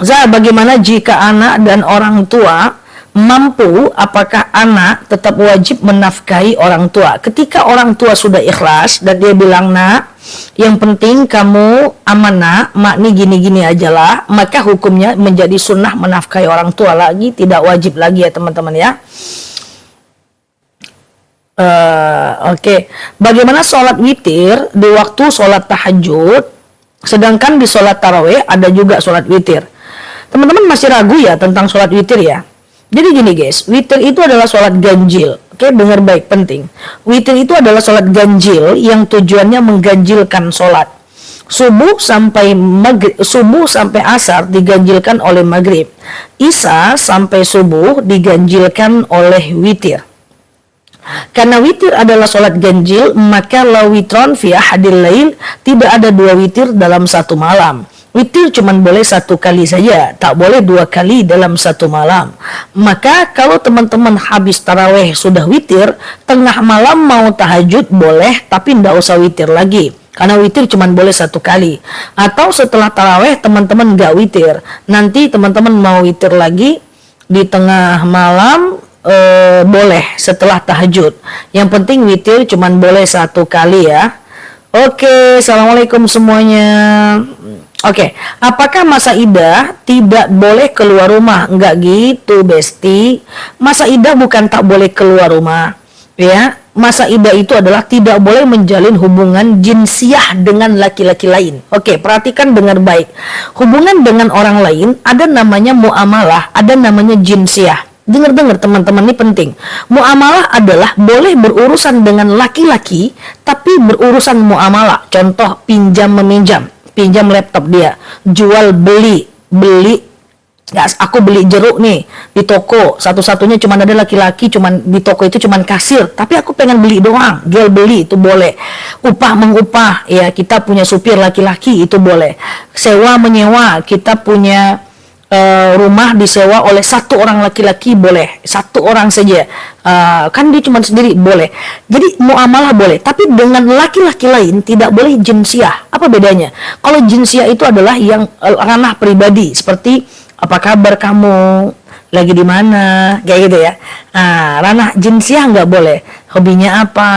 Zah, bagaimana jika anak dan orang tua mampu? Apakah anak tetap wajib menafkahi orang tua? Ketika orang tua sudah ikhlas dan dia bilang, nak, yang penting kamu amanah, mak nih gini-gini aja lah, maka hukumnya menjadi sunnah menafkahi orang tua lagi, tidak wajib lagi ya teman-teman ya. Oke. Bagaimana sholat witir di waktu sholat tahajud, sedangkan di sholat tarawih ada juga sholat witir? Teman-teman masih ragu ya tentang sholat witir ya? Jadi gini guys, witir itu adalah sholat ganjil. Oke, dengar baik, penting. Witir itu adalah sholat ganjil yang tujuannya mengganjilkan sholat. Subuh sampai asar diganjilkan oleh maghrib. Isya sampai subuh diganjilkan oleh witir. Karena witir adalah sholat ganjil, maka la witron fi ahadil lail, tidak ada dua witir dalam satu malam. Witir cuma boleh satu kali saja, tak boleh dua kali dalam satu malam. Maka kalau teman-teman habis taraweh sudah witir, tengah malam mau tahajud boleh, tapi ndak usah witir lagi. Karena witir cuma boleh satu kali. Atau setelah taraweh teman-teman nggak witir, nanti teman-teman mau witir lagi di tengah malam, boleh setelah tahajud. Yang penting witir cuman boleh satu kali ya. Oke, assalamualaikum semuanya. Oke, apakah masa idah tidak boleh keluar rumah? Enggak gitu besti. Masa idah bukan tak boleh keluar rumah ya. Masa idah itu adalah tidak boleh menjalin hubungan jinsiah dengan laki-laki lain. Oke, perhatikan dengar baik. Hubungan dengan orang lain ada namanya muamalah, ada namanya jinsiah. Dengar-dengar teman-teman, ini penting. Muamalah adalah boleh berurusan dengan laki-laki, tapi berurusan muamalah. Contoh pinjam meminjam, pinjam laptop dia, jual beli. Ya, aku beli jeruk nih di toko, satu-satunya cuma ada laki-laki, cuman di toko itu cuman kasir, tapi aku pengen beli doang, jual beli itu boleh. Upah mengupah, ya kita punya supir laki-laki itu boleh. Sewa menyewa, kita punya rumah disewa oleh satu orang laki-laki boleh, satu orang saja. Kan dia cuma sendiri boleh. Jadi muamalah boleh, tapi dengan laki-laki lain tidak boleh jinsiah. Apa bedanya? Kalau jinsiah itu adalah yang ranah pribadi, seperti apa kabar kamu, lagi di mana, kayak gitu ya. Ranah jinsiah nggak boleh. Hobinya apa?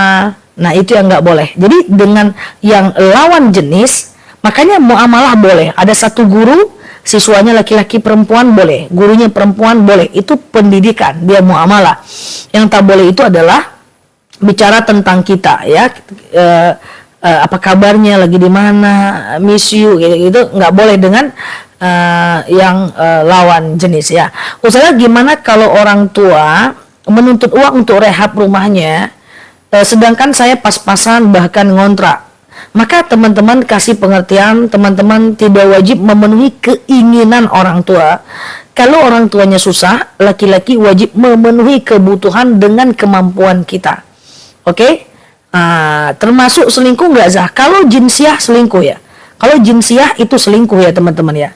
Nah, itu yang nggak boleh. Jadi dengan yang lawan jenis, makanya muamalah boleh. Ada satu guru, siswanya laki-laki perempuan boleh, gurunya perempuan boleh. Itu pendidikan, dia muamalah. Yang tak boleh itu adalah bicara tentang kita ya. Apa kabarnya, lagi di mana, miss you, gitu nggak boleh dengan yang lawan jenis ya. Ustazah, gimana kalau orang tua menuntut uang untuk rehab rumahnya, sedangkan saya pas-pasan bahkan ngontrak? Maka teman-teman kasih pengertian, teman-teman tidak wajib memenuhi keinginan orang tua. Kalau orang tuanya susah, laki-laki wajib memenuhi kebutuhan dengan kemampuan kita. Oke? Termasuk selingkuh nggak, Zah? Kalau jinsiah selingkuh ya. Kalau jinsiah itu selingkuh ya teman-teman ya.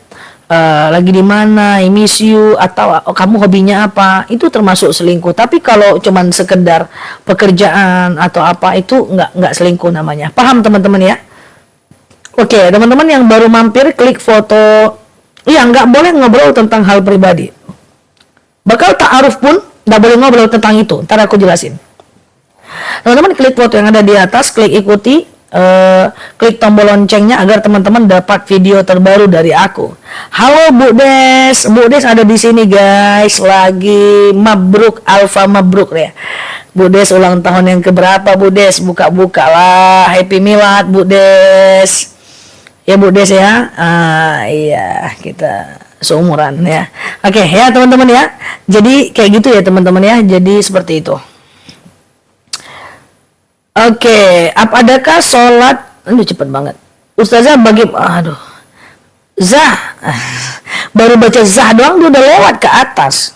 Lagi di mana, I miss you, atau kamu hobinya apa, itu termasuk selingkuh. Tapi kalau cuman sekedar pekerjaan atau apa, itu nggak selingkuh namanya. Paham teman-teman ya? Oke, teman-teman yang baru mampir, klik foto. Iya, nggak boleh ngobrol tentang hal pribadi. Bakal ta'aruf pun nggak boleh ngobrol tentang itu. Ntar aku jelasin. Teman-teman klik foto yang ada di atas, klik ikuti, klik tombol loncengnya agar teman-teman dapat video terbaru dari aku. Halo Bu Des ada di sini guys, lagi mabruk, alfa mabruk ya. Bu Des ulang tahun yang keberapa Bu Des? Buka-buka lah, happy milad Bu Des. Ya Bu Des ya, iya kita seumuran ya. Oke ya teman-teman ya, jadi kayak gitu ya teman-teman ya, jadi seperti itu. Oke, adakah sholat? Aduh cepet banget. Ustazah Zah, baru baca Zah doang dia udah lewat ke atas.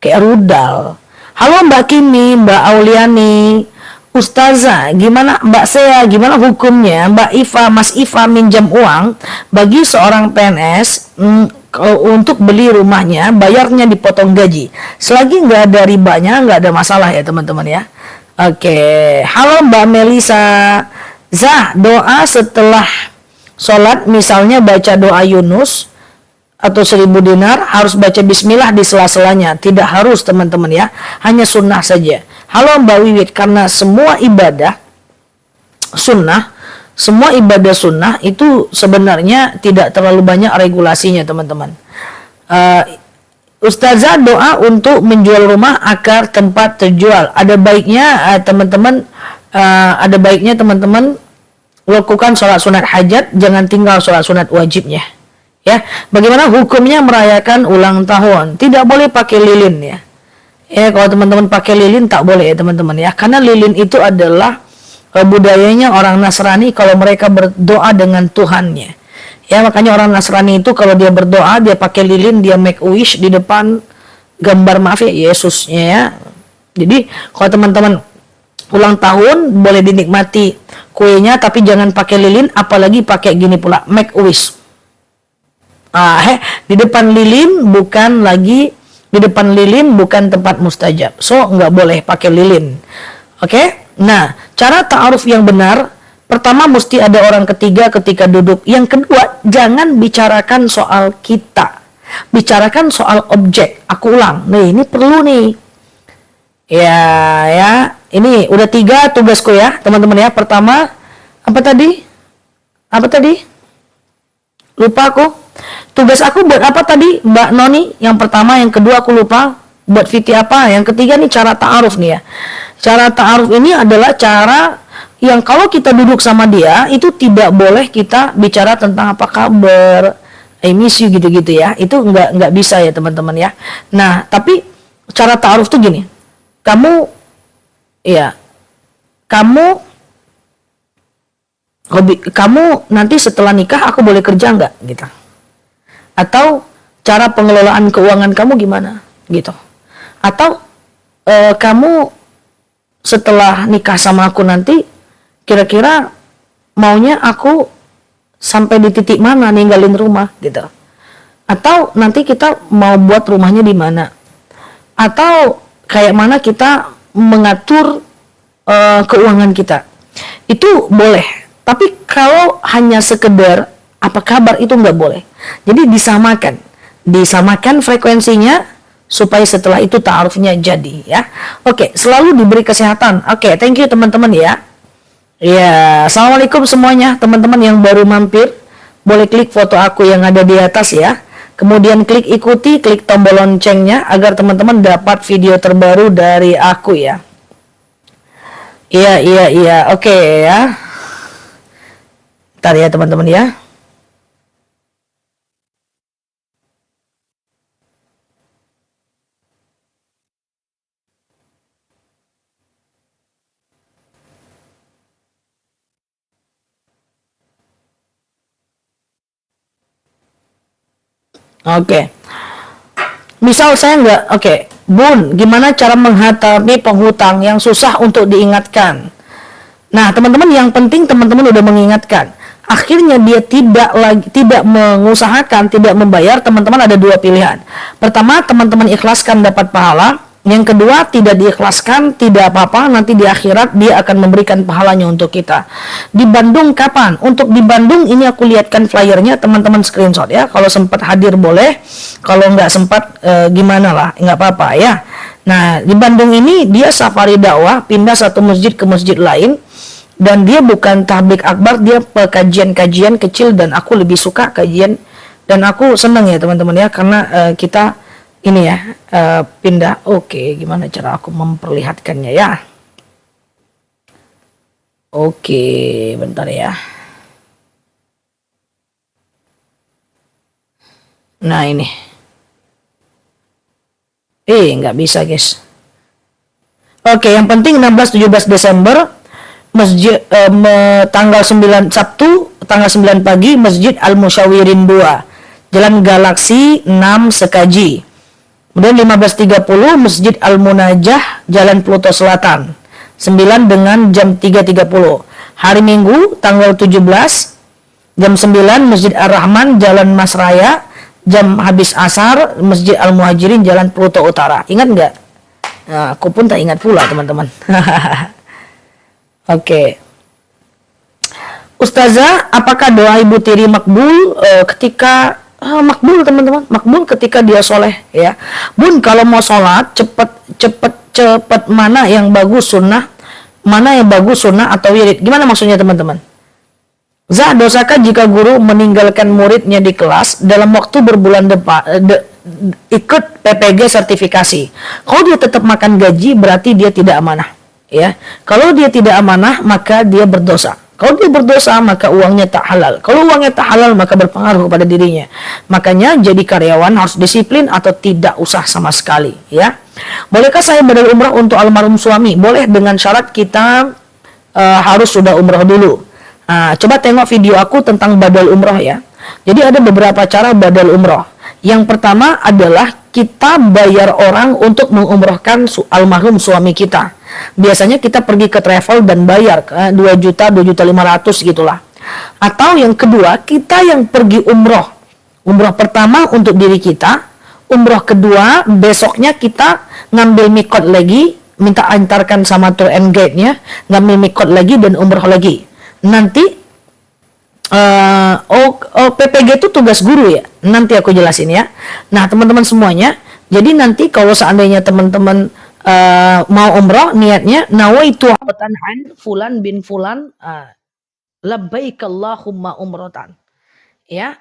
Kayak rudal. Halo Mbak Kimi, Mbak Auliani, Ustazah, gimana Mbak Sea, gimana hukumnya Mbak Iva, Mas Iva minjam uang bagi seorang PNS untuk beli rumahnya, bayarnya dipotong gaji. Selagi nggak ada ribanya, nggak ada masalah ya teman-teman ya. Oke, halo Mbak Melisa. Zah, doa setelah sholat misalnya baca doa Yunus atau 1000 dinar, harus baca bismillah di sela-selanya. Tidak harus teman-teman ya, hanya sunnah saja. Halo Mbak Wiwit, karena semua ibadah sunnah itu sebenarnya tidak terlalu banyak regulasinya teman-teman. Ustazah, doa untuk menjual rumah agar tempat terjual. Ada baiknya teman-teman lakukan sholat sunat hajat, jangan tinggal sholat sunat wajibnya. Ya, bagaimana hukumnya merayakan ulang tahun? Tidak boleh pakai lilin ya. Ya, kalau teman-teman pakai lilin tak boleh ya teman-teman ya. Karena lilin itu adalah budayanya orang Nasrani kalau mereka berdoa dengan Tuhannya. Ya, makanya orang Nasrani itu kalau dia berdoa, dia pakai lilin, dia make wish di depan gambar Yesusnya ya. Jadi kalau teman-teman ulang tahun boleh dinikmati kuenya, tapi jangan pakai lilin, apalagi pakai gini pula, make wish. Di depan lilin bukan tempat mustajab. So nggak boleh pakai lilin. Oke? Nah, cara ta'aruf yang benar, pertama mesti ada orang ketiga ketika duduk. Yang kedua, jangan bicarakan soal kita. Bicarakan soal objek. Aku ulang. Nih, ini perlu nih. Ya. Ini udah 3 tugasku ya, teman-teman ya. Pertama, apa tadi? Lupa aku. Tugas aku buat apa tadi, Mbak Noni? Yang pertama, yang kedua aku lupa. Buat Fiti apa? Yang ketiga nih cara ta'aruf nih ya. Cara ta'aruf ini adalah cara yang kalau kita duduk sama dia itu tidak boleh kita bicara tentang apa kabar, I miss you gitu-gitu ya. Itu nggak bisa ya teman-teman ya. Nah, tapi cara ta'aruf tuh gini. Kamu nanti setelah nikah aku boleh kerja nggak gitu. Atau cara pengelolaan keuangan kamu gimana gitu. Atau kamu setelah nikah sama aku nanti kira-kira maunya aku sampai di titik mana ninggalin rumah gitu. Atau nanti kita mau buat rumahnya di mana? Atau kayak mana kita mengatur keuangan kita? Itu boleh. Tapi kalau hanya sekedar apa kabar itu nggak boleh. Jadi disamakan frekuensinya supaya setelah itu ta'arufnya jadi ya. Oke, selalu diberi kesehatan. Oke, thank you teman-teman ya. Ya, assalamualaikum semuanya teman-teman yang baru mampir. Boleh klik foto aku yang ada di atas ya. Kemudian klik ikuti, klik tombol loncengnya agar teman-teman dapat video terbaru dari aku ya. Iya. Oke ya. Ntar ya teman-teman ya. Oke. Misal saya nggak, oke, Bun, gimana cara menghadapi penghutang yang susah untuk diingatkan? Nah, teman-teman, yang penting teman-teman udah mengingatkan. Akhirnya dia tidak mengusahakan, tidak membayar, teman-teman ada dua pilihan. Pertama, teman-teman ikhlaskan dapat pahala. Yang kedua, tidak diikhlaskan, tidak apa-apa, nanti di akhirat dia akan memberikan pahalanya untuk kita. Di Bandung kapan? Untuk di Bandung ini aku lihatkan flyernya, teman-teman screenshot ya. Kalau sempat hadir boleh, kalau nggak sempat gimana lah, nggak apa-apa ya. Nah, di Bandung ini dia safari dakwah, pindah satu masjid ke masjid lain, dan dia bukan tablik akbar, dia kajian-kajian kecil, dan aku lebih suka kajian, dan aku senang ya teman-teman ya, karena kita ini ya pindah. Oke, gimana cara aku memperlihatkannya ya? Oke, bentar ya. Nah ini, nggak bisa guys. Oke, yang penting 16-17 Desember masjid tanggal 9 Sabtu tanggal 9 pagi Masjid Al-Musyawirin 2 Jalan Galaksi 6 Sekaji. Kemudian 15.30 Masjid Al-Munajah Jalan Pluto Selatan 9 dengan jam 3.30. Hari Minggu tanggal 17 jam 9 Masjid Ar-Rahman Jalan Mas Raya, jam habis asar Masjid Al-Muhajirin Jalan Pluto Utara. Ingat nggak? Nah, aku pun tak ingat pula teman-teman. Oke. Ustazah, apakah doa Ibu Tiri makbul ketika makbul teman-teman, makbul ketika dia soleh ya. Bun, kalau mau sholat cepet mana yang bagus sunnah, mana yang bagus sunnah atau wirid, gimana maksudnya teman-teman? Zah, dosakah jika guru meninggalkan muridnya di kelas dalam waktu berbulan depan ikut PPG sertifikasi? Kalau dia tetap makan gaji berarti dia tidak amanah ya. Kalau dia tidak amanah maka dia berdosa. Kalau dia berdosa maka uangnya tak halal. Kalau uangnya tak halal maka berpengaruh kepada dirinya. Makanya jadi karyawan harus disiplin atau tidak usah sama sekali ya. Bolehkah saya badal umrah untuk almarhum suami? Boleh dengan syarat kita harus sudah umrah dulu. Coba tengok video aku tentang badal umrah ya. Jadi ada beberapa cara badal umrah. Yang pertama adalah kita bayar orang untuk mengumrahkan almarhum suami kita. Biasanya kita pergi ke travel dan bayar 2 juta, 2.500.000 gitulah. Atau yang kedua, kita yang pergi umroh. Umroh pertama untuk diri kita, umroh kedua besoknya kita ngambil mikot lagi, minta antarkan sama tour and guide-nya, ngambil mikot lagi dan umroh lagi. Nanti PPG itu tugas guru ya. Nanti aku jelasin ya. Nah, teman-teman semuanya, jadi nanti kalau seandainya teman-teman mau umroh, niatnya nawaitu an fulan bin fulan labbaik Allahumma umrotan ya.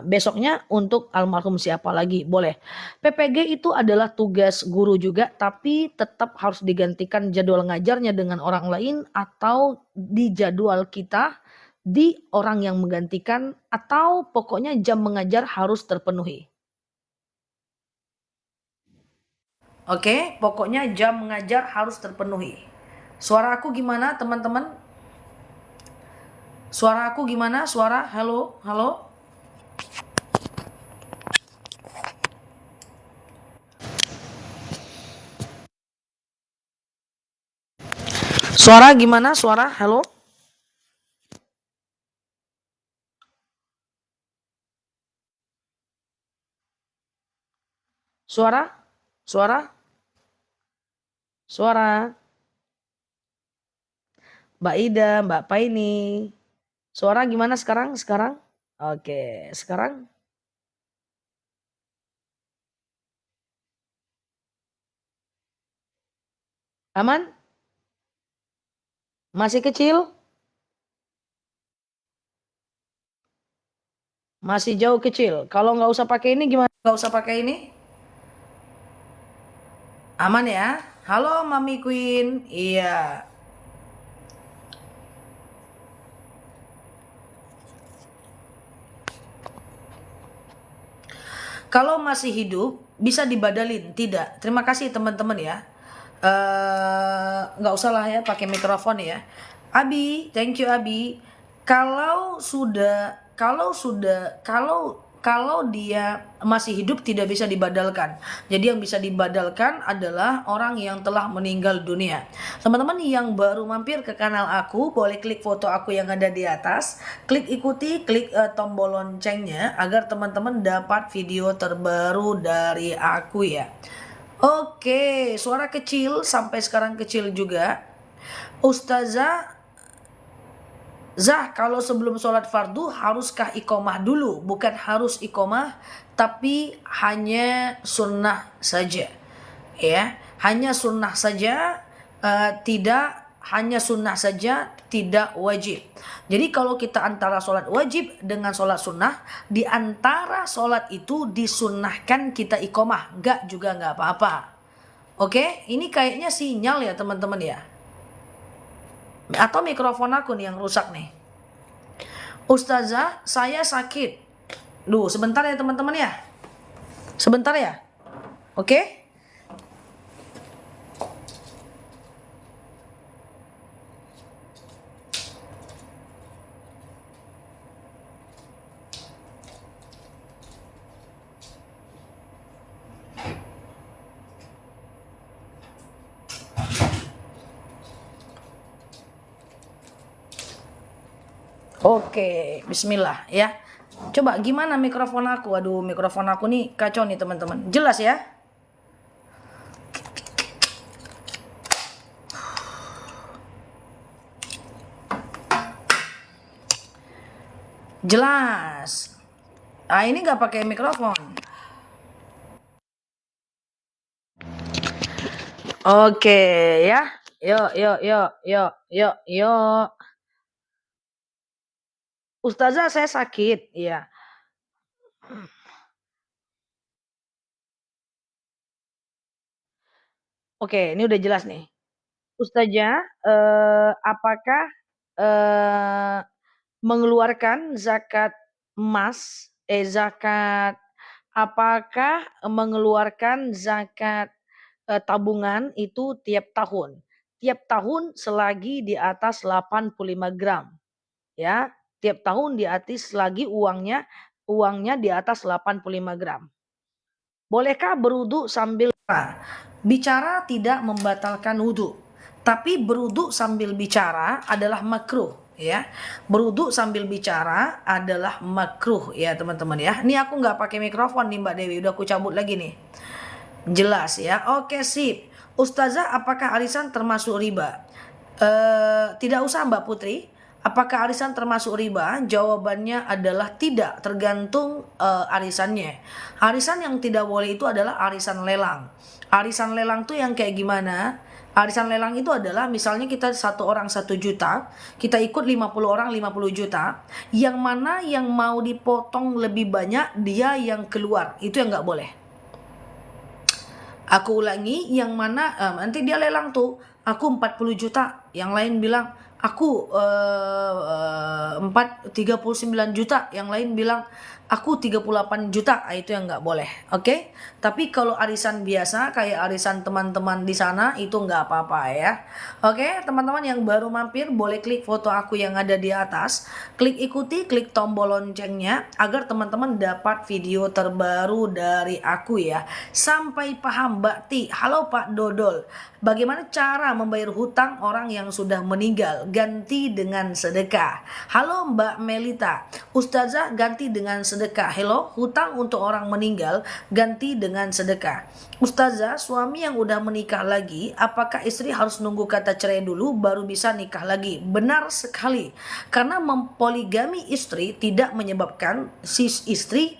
Besoknya untuk almarhum siapa lagi boleh. PPG itu adalah tugas guru juga, tapi tetap harus digantikan jadwal ngajarnya dengan orang lain atau di jadwal kita di orang yang menggantikan, atau pokoknya jam mengajar harus terpenuhi. Oke, pokoknya jam mengajar harus terpenuhi. Suara aku gimana teman-teman? Suara aku gimana? Suara, halo, halo. Suara gimana? Suara, halo. Suara? Suara? Suara? Mbak Ida, Mbak Paini. Suara gimana sekarang? Sekarang? Oke, sekarang? Aman? Masih kecil? Masih jauh kecil. Kalau nggak usah pakai ini gimana? Nggak usah pakai ini? Aman ya? Halo Mami Queen. Iya. Kalau masih hidup bisa dibadalin? Tidak. Terima kasih teman-teman ya. Nggak usah lah ya pakai mikrofon ya. Abi, thank you Abi. Kalau dia masih hidup tidak bisa dibadalkan. Jadi yang bisa dibadalkan adalah orang yang telah meninggal dunia. Teman-teman yang baru mampir ke kanal aku, boleh klik foto aku yang ada di atas, klik ikuti, klik tombol loncengnya agar teman-teman dapat video terbaru dari aku ya. Oke, suara kecil sampai sekarang kecil juga. Ustazah Zah, kalau sebelum sholat fardu haruskah iqomah dulu? Bukan harus iqomah, tapi hanya sunnah saja. Ya, hanya sunnah saja, tidak wajib. Jadi kalau kita antara sholat wajib dengan sholat sunnah, di antara sholat itu disunnahkan kita iqomah, enggak juga enggak apa-apa. Oke, ini kayaknya sinyal ya teman-teman ya. Atau mikrofon aku nih yang rusak nih. Ustazah, saya sakit. Duh, sebentar ya teman-teman ya. Sebentar ya. Oke? Oke, bismillah ya. Coba gimana mikrofon aku? Aduh, mikrofon aku nih kacau nih teman-teman. Jelas ya? Jelas. Ah, ini nggak pakai mikrofon. Oke ya. Yuk. Ustazah, saya sakit, ya. Oke, ini udah jelas nih. Ustazah, apakah mengeluarkan zakat emas, apakah mengeluarkan zakat tabungan itu tiap tahun? Tiap tahun selagi di atas 85 gram. Ya, tiap tahun di atas lagi uangnya di atas 85 gram. Bolehkah berwudu sambil bicara? Tidak membatalkan wudu, tapi berwudu sambil bicara adalah makruh ya. Berwudu sambil bicara adalah makruh ya teman-teman ya. Ini aku nggak pakai mikrofon nih Mbak Dewi, udah aku cabut lagi nih. Jelas ya. Oke, sip. Ustazah, apakah arisan termasuk riba? Tidak usah Mbak Putri. Apakah arisan termasuk riba? Jawabannya adalah tidak, tergantung arisannya. Arisan yang tidak boleh itu adalah arisan lelang. Arisan lelang tuh yang kayak gimana? Arisan lelang itu adalah misalnya kita 1 orang 1 juta, kita ikut 50 orang 50 juta, yang mana yang mau dipotong lebih banyak dia yang keluar, itu yang nggak boleh. Aku ulangi, yang mana nanti dia lelang tuh, aku 40 juta, yang lain bilang aku 39 juta, yang lain bilang aku 38 juta, itu yang nggak boleh. Oke? Tapi kalau arisan biasa kayak arisan teman-teman di sana itu nggak apa-apa ya. Oke, teman-teman yang baru mampir boleh klik foto aku yang ada di atas, klik ikuti, klik tombol loncengnya agar teman-teman dapat video terbaru dari aku ya. Sampai paham Mbak Ti. Halo Pak Dodol. Bagaimana cara membayar hutang orang yang sudah meninggal? Ganti dengan sedekah. Halo Mbak Melita. Ustazah, ganti dengan sedekah sedekah. Hello, hutang untuk orang meninggal ganti dengan sedekah. Ustazah, suami yang udah menikah lagi, apakah istri harus nunggu kata cerai dulu baru bisa nikah lagi? Benar sekali. Karena mempoligami istri tidak menyebabkan saya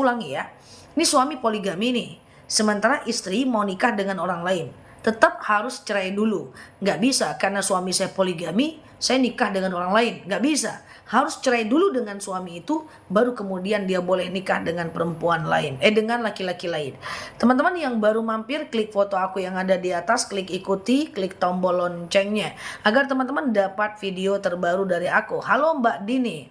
ulangi ya. Ini suami poligami nih. Sementara istri mau nikah dengan orang lain, tetap harus cerai dulu. Nggak bisa karena suami saya poligami, saya nikah dengan orang lain. Nggak bisa. Harus cerai dulu dengan suami itu, baru kemudian dia boleh nikah dengan perempuan lain. Dengan laki-laki lain. Teman-teman yang baru mampir, klik foto aku yang ada di atas, klik ikuti, klik tombol loncengnya. Agar teman-teman dapat video terbaru dari aku. Halo Mbak Dini.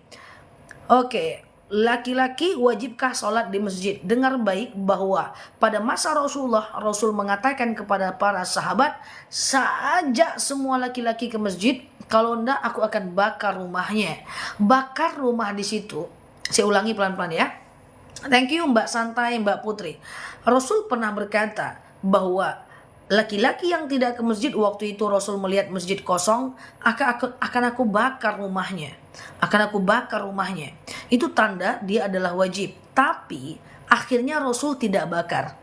Oke. Laki-laki wajibkah sholat di masjid? Dengar baik bahwa pada masa Rasulullah, Rasul mengatakan kepada para sahabat, "Saajak semua laki-laki ke masjid, kalau enggak aku akan bakar rumahnya." Bakar rumah di situ. Saya ulangi pelan-pelan ya. Thank you Mbak Santai, Mbak Putri. Rasul pernah berkata bahwa laki-laki yang tidak ke masjid, waktu itu Rasul melihat masjid kosong, akan aku bakar rumahnya. Itu tanda dia adalah wajib. Tapi akhirnya Rasul tidak bakar.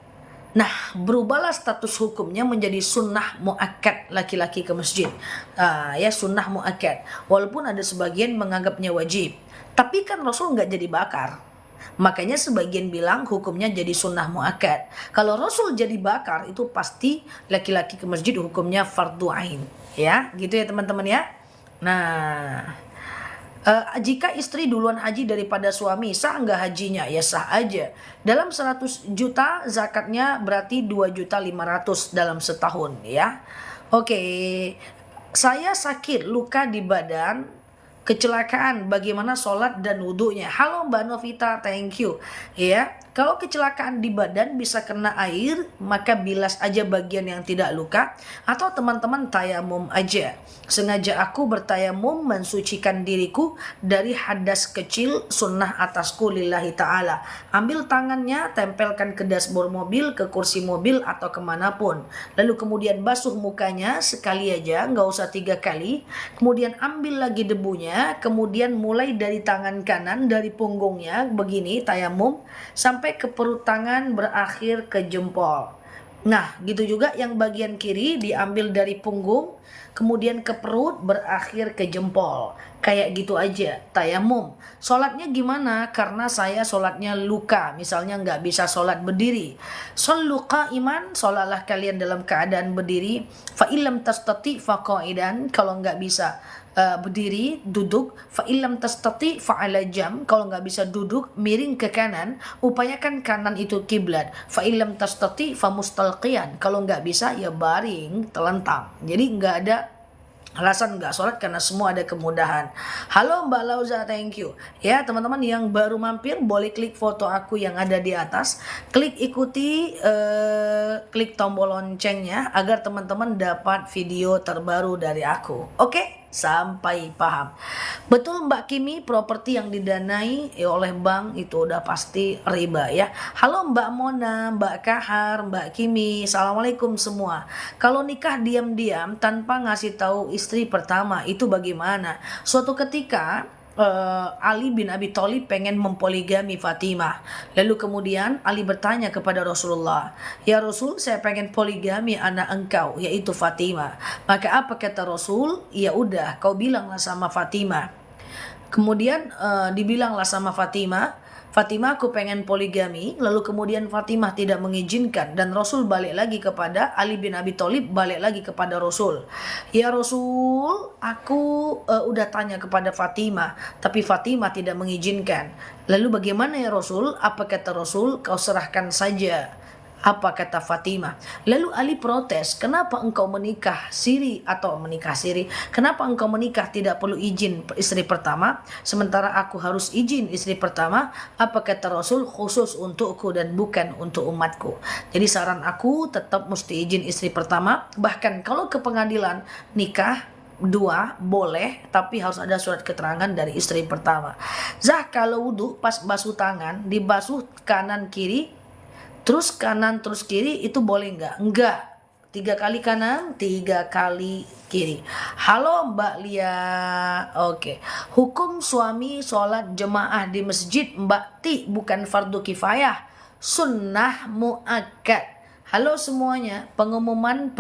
Nah, berubahlah status hukumnya menjadi sunnah muakkad laki-laki ke masjid. Sunnah muakkad. Walaupun ada sebagian menganggapnya wajib. Tapi kan Rasul nggak jadi bakar. Makanya sebagian bilang hukumnya jadi sunnah muakkad. Kalau Rasul jadi bakar, itu pasti laki-laki ke masjid hukumnya fardu ain. Ya, gitu ya teman-teman ya. Nah, jika istri duluan haji daripada suami, sah nggak hajinya? Ya sah aja. Dalam 100 juta zakatnya berarti 2.500.000 dalam setahun ya. Oke. Saya sakit luka di badan, kecelakaan, bagaimana sholat dan wudhunya? Halo Mbak Novita, thank you. Ya, kalau kecelakaan di badan bisa kena air, maka bilas aja bagian yang tidak luka, atau teman-teman tayamum aja. Sengaja aku bertayamum mensucikan diriku dari hadas kecil, sunnah atasku lillahi ta'ala. Ambil tangannya, tempelkan ke dashboard mobil, ke kursi mobil, atau kemanapun. Lalu kemudian basuh mukanya sekali aja, nggak usah 3 kali. Kemudian ambil lagi debunya, kemudian mulai dari tangan kanan, dari punggungnya, begini tayamum, sampai ke perut tangan berakhir ke jempol. Nah, gitu juga yang bagian kiri diambil dari punggung, kemudian ke perut berakhir ke jempol. Kayak gitu aja, tayamum. Sholatnya gimana? Karena saya sholatnya luka, misalnya nggak bisa sholat berdiri. Shollu qa'iman, sholatlah kalian dalam keadaan berdiri. Fa illam tastati fa qa'idan, kalau nggak bisa berdiri, duduk. Fa illam tastati fa ala jam, kalau nggak bisa duduk, miring ke kanan, upayakan kanan itu kiblat. Fa illam tastati fa mustalqiyan, kalau nggak bisa ya baring, telentang. Jadi nggak ada alasan nggak sholat karena semua ada kemudahan. Halo Mbak Lauza, thank you. Ya teman-teman yang baru mampir, boleh klik foto aku yang ada di atas, klik ikuti, klik tombol loncengnya agar teman-teman dapat video terbaru dari aku. Oke? Sampai paham. Betul Mbak Kimi, properti yang didanai oleh bank itu udah pasti riba ya. Halo Mbak Mona, Mbak Kahar, Mbak Kimi, assalamualaikum semua. Kalau nikah diam-diam tanpa ngasih tahu istri pertama, itu bagaimana? Suatu ketika Ali bin Abi Thalib pengen mempoligami Fatimah. Lalu kemudian Ali bertanya kepada Rasulullah, "Ya Rasul, saya pengen poligami anak engkau, yaitu Fatimah." Maka apa kata Rasul? "Ya udah, kau bilanglah sama Fatimah." Kemudian dibilanglah sama Fatimah, "Fatimah, aku pengen poligami." Lalu kemudian Fatimah tidak mengizinkan, dan Rasul balik lagi kepada Ali bin Abi Thalib, balik lagi kepada Rasul. "Ya Rasul, aku udah tanya kepada Fatimah, tapi Fatimah tidak mengizinkan." Lalu bagaimana ya Rasul? Apa kata Rasul? "Kau serahkan saja." Apa kata Fatimah? Lalu Ali protes, "Kenapa engkau menikah siri?" Kenapa engkau menikah tidak perlu izin istri pertama, sementara aku harus izin istri pertama? Apa kata Rasul? "Khusus untukku dan bukan untuk umatku." Jadi saran aku tetap mesti izin istri pertama. Bahkan kalau ke pengadilan nikah 2 boleh, tapi harus ada surat keterangan dari istri pertama. Zah, kalau wudhu pas basuh tangan, dibasuh kanan kiri, terus kanan terus kiri, itu boleh nggak? Enggak. 3 kali kanan, 3 kali kiri. Halo Mbak Lia. Oke. Hukum suami sholat jemaah di masjid Mbak Ti bukan fardu kifayah, sunnah muakkad. Halo semuanya, pengumuman.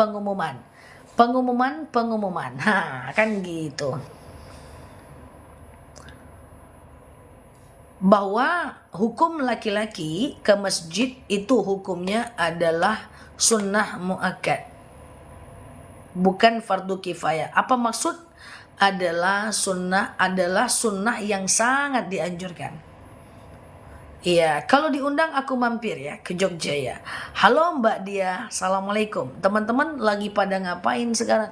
Kan gitu. Bahwa hukum laki-laki ke masjid itu hukumnya adalah sunnah muakkad, bukan fardu kifayah. Apa maksud? Adalah sunnah yang sangat dianjurkan. Iya, kalau diundang aku mampir ya ke Jogja ya. Halo Mbak Dia, assalamualaikum. Teman-teman lagi pada ngapain sekarang?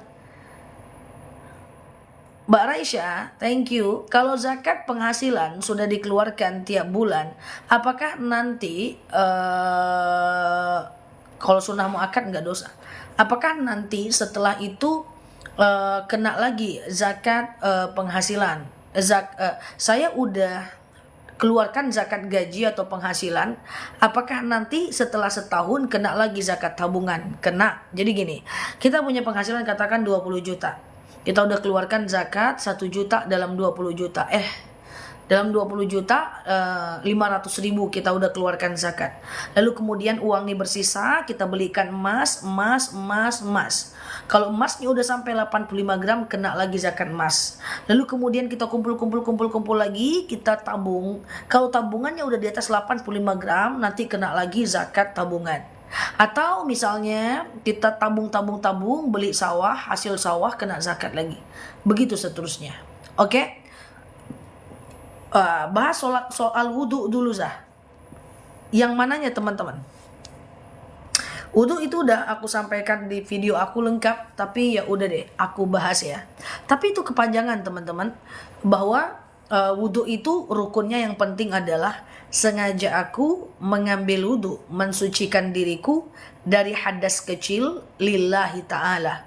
Mbak Raisya, thank you. Kalau zakat penghasilan sudah dikeluarkan tiap bulan, apakah nanti kalau sunnah muakkad nggak dosa? Apakah nanti setelah itu kena lagi zakat penghasilan? Saya udah keluarkan zakat gaji atau penghasilan, apakah nanti setelah setahun kena lagi zakat tabungan? Kena. Jadi gini, kita punya penghasilan katakan 20 juta. Kita udah keluarkan zakat 1 juta dalam 20 juta. Dalam 20 juta 500.000 kita udah keluarkan zakat. Lalu kemudian uang ini bersisa, kita belikan emas. Kalau emasnya udah sampai 85 gram kena lagi zakat emas. Lalu kemudian kita kumpul lagi, kita tabung. Kalau tabungannya udah di atas 85 gram nanti kena lagi zakat tabungan. Atau misalnya kita tabung beli sawah, hasil sawah kena zakat lagi. Begitu seterusnya. Oke? Bahas soal wudhu dulu Zah. Yang mananya teman-teman? Wudhu itu udah aku sampaikan di video aku lengkap, tapi ya udah deh aku bahas ya. Tapi itu kepanjangan teman-teman, bahwa wudhu itu rukunnya yang penting adalah sengaja aku mengambil wudhu, mensucikan diriku dari hadas kecil lillahi ta'ala.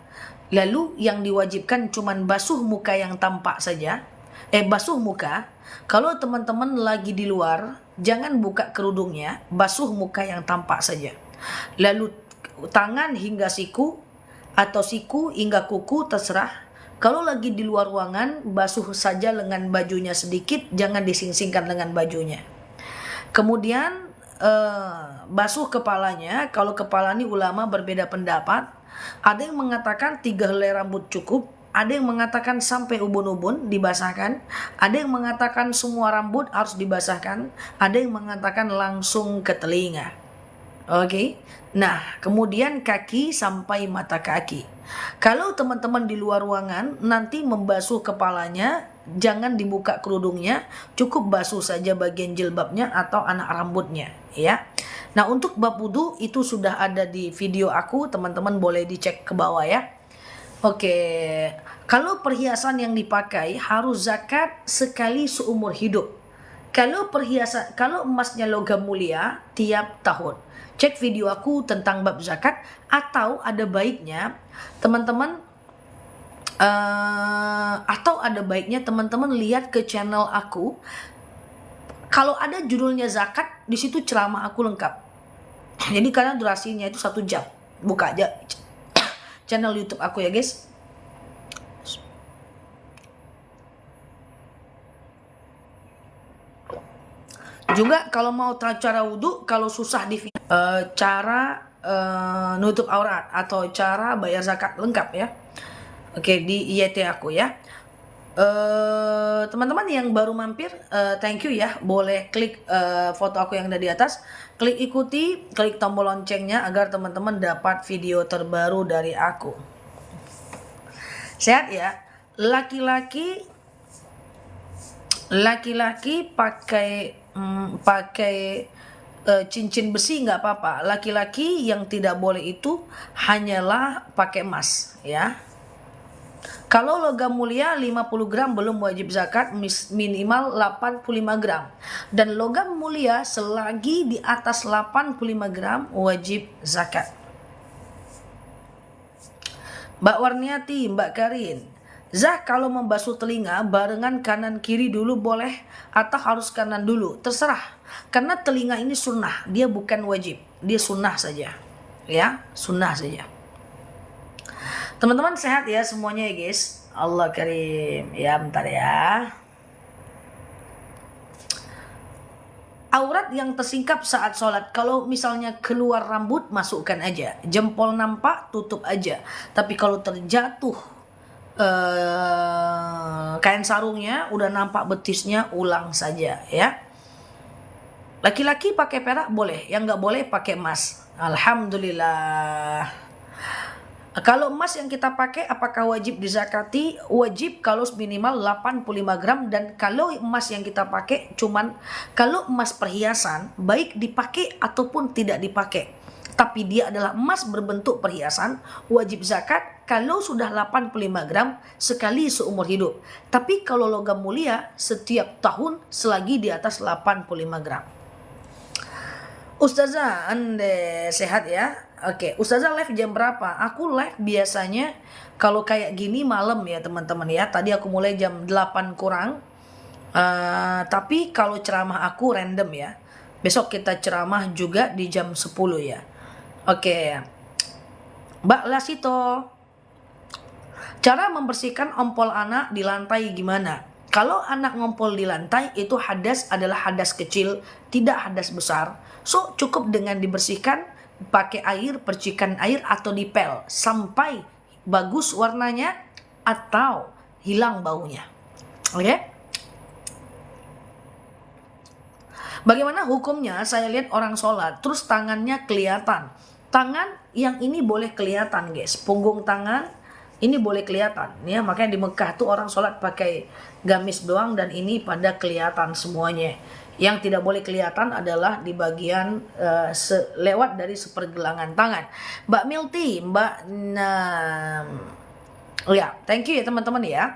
Lalu yang diwajibkan cuman basuh muka yang tampak saja. Basuh muka. Kalau teman-teman lagi di luar, jangan buka kerudungnya, basuh muka yang tampak saja. Lalu tangan hingga siku atau siku hingga kuku terserah. Kalau lagi di luar ruangan, basuh saja lengan bajunya sedikit, jangan dising-singkan lengan bajunya. Kemudian basuh kepalanya. Kalau kepala ini ulama berbeda pendapat. Ada yang mengatakan 3 helai rambut cukup, ada yang mengatakan sampai ubun-ubun dibasahkan, ada yang mengatakan semua rambut harus dibasahkan, ada yang mengatakan langsung ke telinga. Oke. Nah, kemudian kaki sampai mata kaki. Kalau teman-teman di luar ruangan nanti membasuh kepalanya, jangan dibuka kerudungnya, cukup basuh saja bagian jilbabnya atau anak rambutnya, ya. Nah, untuk bab wudu itu sudah ada di video aku, teman-teman boleh dicek ke bawah ya. Oke. Kalau perhiasan yang dipakai harus zakat sekali seumur hidup. Kalau emasnya logam mulia tiap tahun. Cek video aku tentang bab zakat, atau ada baiknya teman-teman lihat ke channel aku. Kalau ada judulnya zakat, di situ ceramah aku lengkap. Jadi karena durasinya itu 1 jam. Buka aja channel YouTube aku ya guys. Juga kalau mau cara wudhu, kalau susah di cara nutup aurat atau cara bayar zakat lengkap ya. Oke, di IYT aku ya. Teman-teman yang baru mampir, thank you ya. Boleh klik foto aku yang ada di atas, klik ikuti, klik tombol loncengnya agar teman-teman dapat video terbaru dari aku. Sehat ya. Laki-laki pakai cincin besi nggak apa-apa. Laki-laki yang tidak boleh itu hanyalah pakai emas ya. Kalau logam mulia 50 gram belum wajib zakat, minimal 85 gram. Dan logam mulia selagi di atas 85 gram wajib zakat. Mbak Warniati, Mbak Karin, Zah, kalau membasuh telinga barengan kanan kiri dulu boleh atau harus kanan dulu? Terserah. Karena telinga ini sunnah, dia bukan wajib. Dia sunnah saja. Ya, sunnah saja. Teman-teman sehat ya semuanya ya guys. Allah karim. Ya bentar ya. Aurat yang tersingkap saat sholat, kalau misalnya keluar rambut masukkan aja, jempol nampak tutup aja. Tapi kalau terjatuh kain sarungnya udah nampak betisnya, ulang saja ya. Laki-laki pakai perak boleh, yang nggak boleh pakai emas. Alhamdulillah. Kalau emas yang kita pakai apakah wajib dizakati? Wajib kalau minimal 85 gram. Dan kalau emas yang kita pakai kalau emas perhiasan baik dipakai ataupun tidak dipakai, tapi dia adalah emas berbentuk perhiasan, wajib zakat kalau sudah 85 gram sekali seumur hidup. Tapi kalau logam mulia setiap tahun selagi di atas 85 gram. Ustazah, Anda sehat ya? Oke, Ustazah live jam berapa? Aku live biasanya kalau kayak gini malam ya teman-teman ya. Tadi aku mulai jam 8 kurang. Tapi kalau ceramah aku random ya. Besok kita ceramah juga di jam 10 ya. Oke. Mbak Lasito, cara membersihkan ompol anak di lantai gimana? Kalau anak ngompol di lantai itu hadas adalah hadas kecil, tidak hadas besar. So cukup dengan dibersihkan pakai air, percikan air atau dipel sampai bagus warnanya atau hilang baunya. Oke? Bagaimana hukumnya? Saya lihat orang sholat terus tangannya kelihatan. Tangan yang ini boleh kelihatan guys, punggung tangan ini boleh kelihatan ya. Makanya di Mekah tuh orang sholat pakai gamis doang dan ini pada kelihatan semuanya. Yang tidak boleh kelihatan adalah di bagian lewat dari sepergelangan tangan. Mbak Milti, ya, thank you ya teman-teman ya.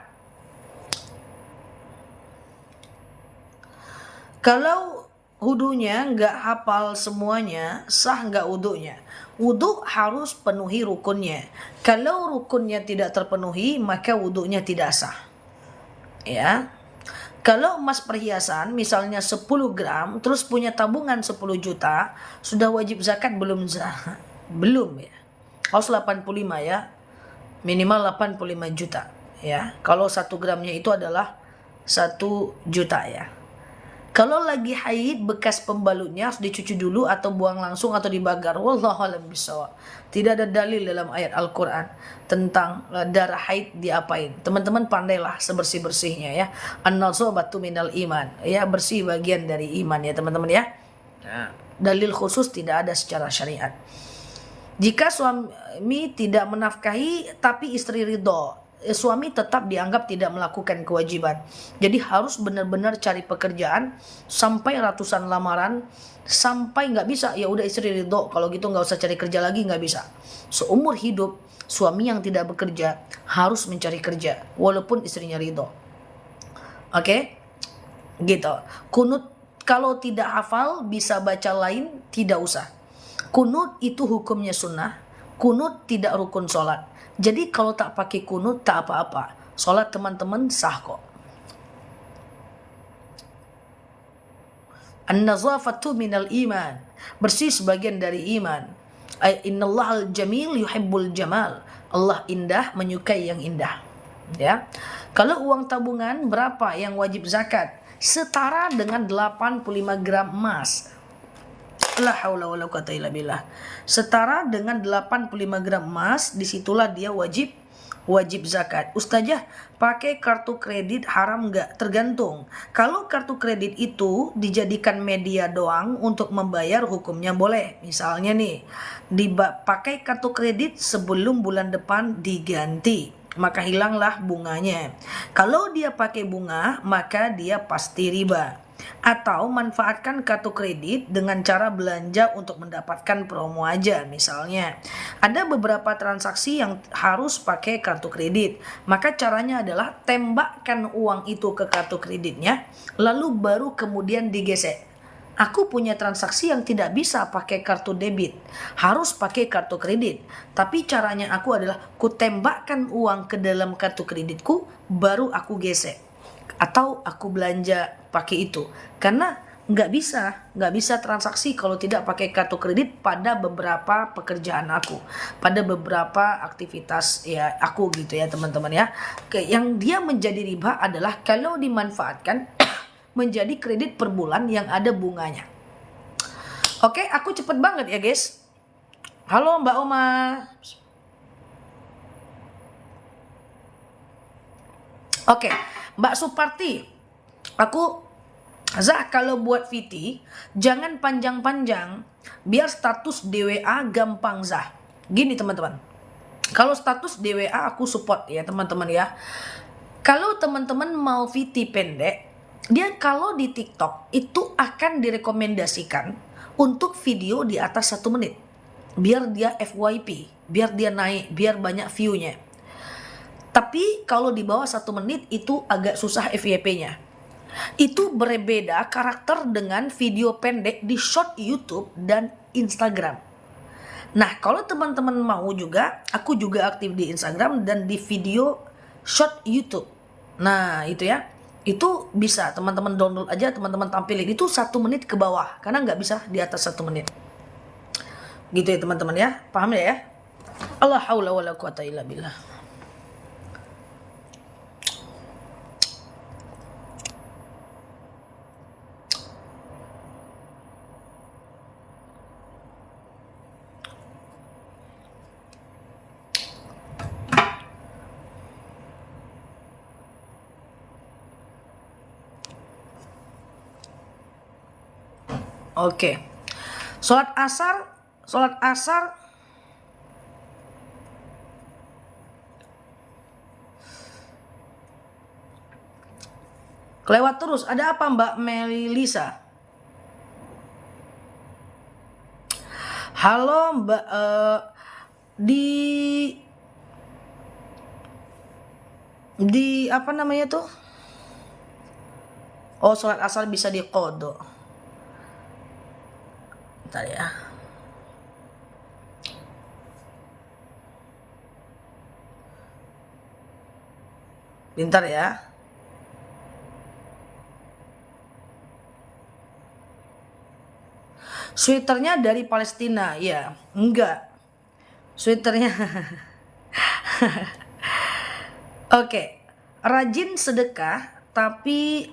Kalau wudunya nggak hafal semuanya, sah nggak wudunya? Wudu harus penuhi rukunnya. Kalau rukunnya tidak terpenuhi, maka wudunya tidak sah. Ya. Kalau emas perhiasan misalnya 10 gram terus punya tabungan 10 juta, sudah wajib zakat belum? Belum ya. Harus 85 ya. Minimal 85 juta ya. Kalau 1 gramnya itu adalah 1 juta ya. Kalau lagi haid bekas pembalutnya harus dicuci dulu atau buang langsung atau dibakar. Wallahu a'lam bishawab. Tidak ada dalil dalam ayat Al-Qur'an tentang darah haid diapain. Teman-teman pandailah sebersih-bersihnya ya. An-nazabatu minal iman. Ya, bersih bagian dari iman ya teman-teman ya. Dalil khusus tidak ada secara syariat. Jika suami tidak menafkahi tapi istri ridho, suami tetap dianggap tidak melakukan kewajiban. Jadi harus benar-benar cari pekerjaan sampai ratusan lamaran, sampai nggak bisa ya udah istri ridho, kalau gitu nggak usah cari kerja lagi, nggak bisa. Seumur hidup suami yang tidak bekerja harus mencari kerja walaupun istrinya ridho. Oke? Gitu. Kunut kalau tidak hafal bisa baca lain, tidak usah. Kunut itu hukumnya sunnah. Kunut tidak rukun sholat. Jadi kalau tak pakai kunut tak apa-apa. Sholat teman-teman sah kok. An-nazafatu minal iman. Bersih sebagian dari iman. Innallahal jamil yuhibbul jamal. Allah indah menyukai yang indah. Ya. Kalau uang tabungan berapa yang wajib zakat? Setara dengan 85 gram emas. La haula wala quwata illa billah. Setara dengan 85 gram emas, disitulah dia wajib zakat. Ustazah, pakai kartu kredit haram nggak? Tergantung. Kalau kartu kredit itu dijadikan media doang untuk membayar, hukumnya boleh. Misalnya nih, pakai kartu kredit sebelum bulan depan diganti, maka hilanglah bunganya. Kalau dia pakai bunga, maka dia pasti riba. Atau manfaatkan kartu kredit dengan cara belanja untuk mendapatkan promo aja. Misalnya ada beberapa transaksi yang harus pakai kartu kredit, maka caranya adalah tembakkan uang itu ke kartu kreditnya, lalu baru kemudian digesek. Aku punya transaksi yang tidak bisa pakai kartu debit, harus pakai kartu kredit. Tapi caranya aku adalah ku tembakkan uang ke dalam kartu kreditku, baru aku gesek. Atau aku belanja pakai itu. Karena nggak bisa transaksi kalau tidak pakai kartu kredit pada beberapa pekerjaan aku, pada beberapa aktivitas ya aku gitu ya teman-teman ya. Yang dia menjadi riba adalah kalau dimanfaatkan menjadi kredit per bulan yang ada bunganya. Oke, aku cepet banget ya guys. Halo Mbak Oma. Oke, Mbak Suparti, aku Zah, kalau buat VT jangan panjang-panjang biar status DWA gampang Zah. Gini teman-teman, kalau status DWA aku support ya teman-teman ya. Kalau teman-teman mau VT pendek, dia kalau di TikTok itu akan direkomendasikan untuk video di atas 1 menit, biar dia FYP, biar dia naik, biar banyak view-nya. Tapi kalau di bawah 1 menit itu agak susah FYP-nya. Itu berbeda karakter dengan video pendek di short YouTube dan Instagram. Nah, kalau teman-teman mau juga, aku juga aktif di Instagram dan di video short YouTube. Nah, itu ya. Itu bisa teman-teman download aja, teman-teman tampilin. Itu 1 menit ke bawah, karena nggak bisa di atas 1 menit. Gitu ya teman-teman ya. Paham ya? Allah haula wala quwata illa billah. Oke. Sholat asar kelewat terus. Ada apa Mbak Melisa? Halo Mbak, di apa namanya tuh? Oh, sholat asar bisa diqodho. Bentar ya. Bentar ya. Sweaternya dari Palestina, ya? Enggak. Sweaternya. Oke. Rajin sedekah tapi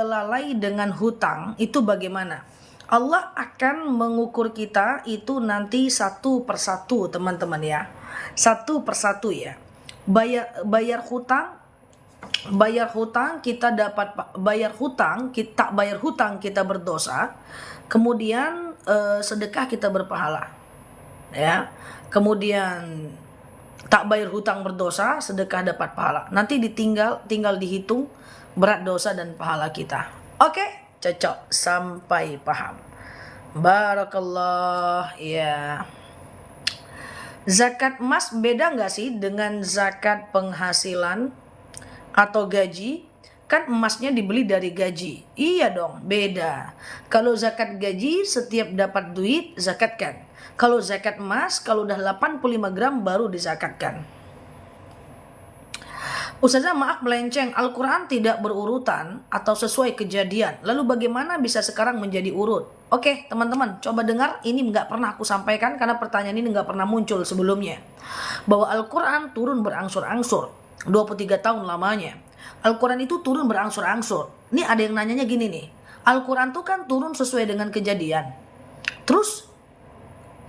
lalai dengan hutang itu bagaimana? Allah akan mengukur kita itu nanti 1 persatu teman-teman ya. 1 persatu ya. Bayar hutang kita dapat bayar hutang, kita bayar hutang kita berdosa. Kemudian sedekah kita berpahala. Ya. Kemudian tak bayar hutang berdosa, sedekah dapat pahala. Nanti tinggal dihitung berat dosa dan pahala kita. Oke? Cocok sampai paham. Barakallah ya. Zakat emas beda nggak sih dengan zakat penghasilan atau gaji? Kan emasnya dibeli dari gaji. Iya dong, beda. Kalau zakat gaji setiap dapat duit zakatkan. Kalau zakat emas kalau udah 85 gram baru dizakatkan. Ustazah maaf melenceng, Al-Quran tidak berurutan atau sesuai kejadian. Lalu bagaimana bisa sekarang menjadi urut? Oke teman-teman, coba dengar, ini nggak pernah aku sampaikan karena pertanyaan ini nggak pernah muncul sebelumnya. Bahwa Al-Quran turun berangsur-angsur, 23 tahun lamanya. Al-Quran itu turun berangsur-angsur. Ini ada yang nanyanya gini nih, Al-Quran itu kan turun sesuai dengan kejadian. Terus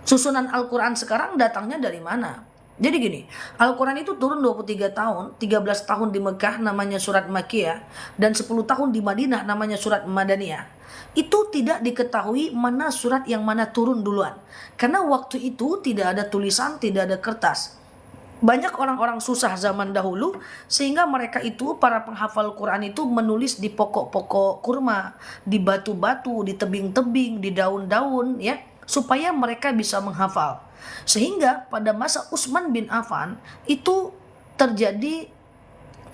susunan Al-Quran sekarang datangnya dari mana? Jadi gini, Al-Quran itu turun 23 tahun, 13 tahun di Mekah namanya surat Makkiyah, dan 10 tahun di Madinah namanya surat Madaniyah. Itu tidak diketahui mana surat yang mana turun duluan. Karena waktu itu tidak ada tulisan, tidak ada kertas. Banyak orang-orang susah zaman dahulu, sehingga mereka itu, para penghafal Quran itu menulis di pokok-pokok kurma, di batu-batu, di tebing-tebing, di daun-daun, ya, supaya mereka bisa menghafal. Sehingga pada masa Utsman bin Affan itu terjadi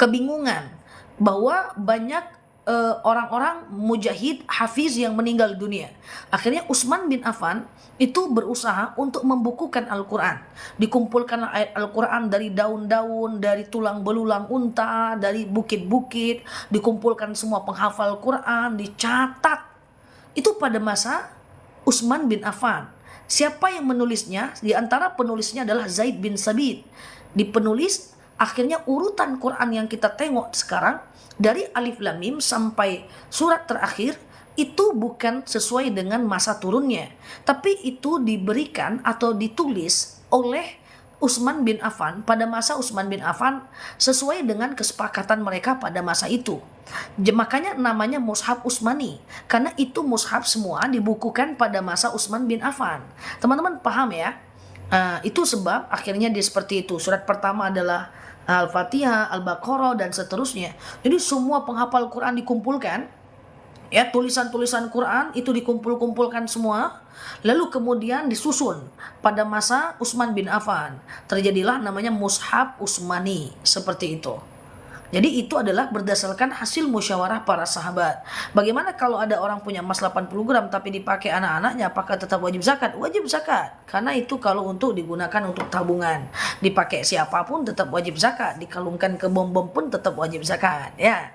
kebingungan bahwa banyak orang-orang mujahid hafiz yang meninggal dunia. Akhirnya Utsman bin Affan itu berusaha untuk membukukan Al-Quran. Dikumpulkan ayat Al-Quran dari daun-daun, dari tulang belulang unta, dari bukit-bukit, dikumpulkan semua penghafal Quran, dicatat. itu pada masa Utsman bin Affan. Siapa yang menulisnya? Di antara penulisnya adalah Zaid bin Sabit. Di penulis, akhirnya urutan Quran yang kita tengok sekarang dari Alif Lam Mim sampai surat terakhir itu bukan sesuai dengan masa turunnya, tapi itu diberikan atau ditulis oleh Utsman bin Affan pada masa Utsman bin Affan sesuai dengan kesepakatan mereka pada masa itu. Makanya namanya Mushaf Utsmani, karena itu mushaf semua dibukukan pada masa Utsman bin Affan. Teman-teman paham ya? Itu sebab akhirnya dia seperti itu. Surat pertama adalah Al-Fatihah, Al-Baqarah, dan seterusnya. Jadi semua penghafal Quran dikumpulkan, ya, tulisan-tulisan Quran itu dikumpul-kumpulkan semua, lalu kemudian disusun pada masa Utsman bin Affan. Terjadilah namanya Mushaf Utsmani, seperti itu. Jadi itu adalah berdasarkan hasil musyawarah para sahabat. Bagaimana kalau ada orang punya emas 80 gram tapi dipakai anak-anaknya, apakah tetap wajib zakat? Wajib zakat. Karena itu kalau untuk digunakan untuk tabungan. Dipakai siapapun tetap wajib zakat. Dikalungkan ke bom-bom pun tetap wajib zakat. Ya.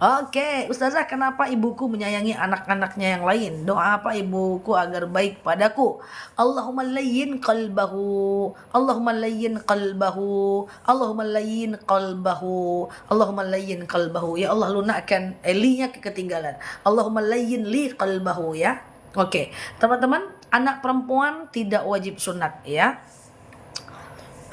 Oke, Ustazah, kenapa ibuku menyayangi anak-anaknya yang lain? Doa apa ibuku agar baik padaku? Allahumma layyin qalbahu, Allahumma layyin qalbahu, Allahumma layyin qalbahu, Allahumma layyin qalbahu. Ya Allah, lunakkan linya ketinggalan. Allahumma layyin li qalbahu, ya. Oke, teman-teman, anak perempuan tidak wajib sunat, ya.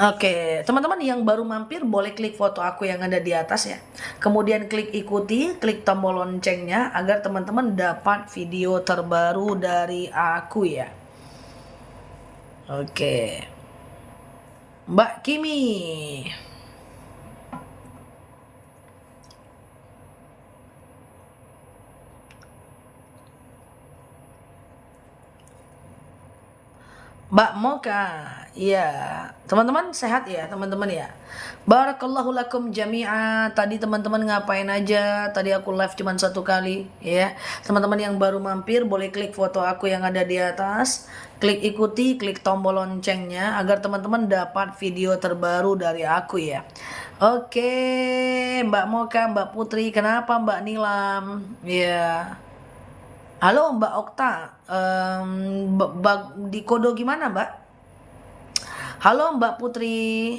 Oke, teman-teman yang baru mampir boleh klik foto aku yang ada di atas ya. Kemudian klik ikuti, klik tombol loncengnya agar teman-teman dapat video terbaru dari aku ya. Oke. Mbak Kimi. Mbak Moka, iya, teman-teman sehat ya, teman-teman ya. Barakallahu lakum jami'a. Tadi teman-teman ngapain aja? Tadi aku live cuma 1 kali, ya. Teman-teman yang baru mampir boleh klik foto aku yang ada di atas, klik ikuti, klik tombol loncengnya agar teman-teman dapat video terbaru dari aku ya. Oke, Mbak Moka, Mbak Putri, kenapa Mbak Nilam? Ya. Halo Mbak Okta, di Kodo gimana Mbak? Halo Mbak Putri.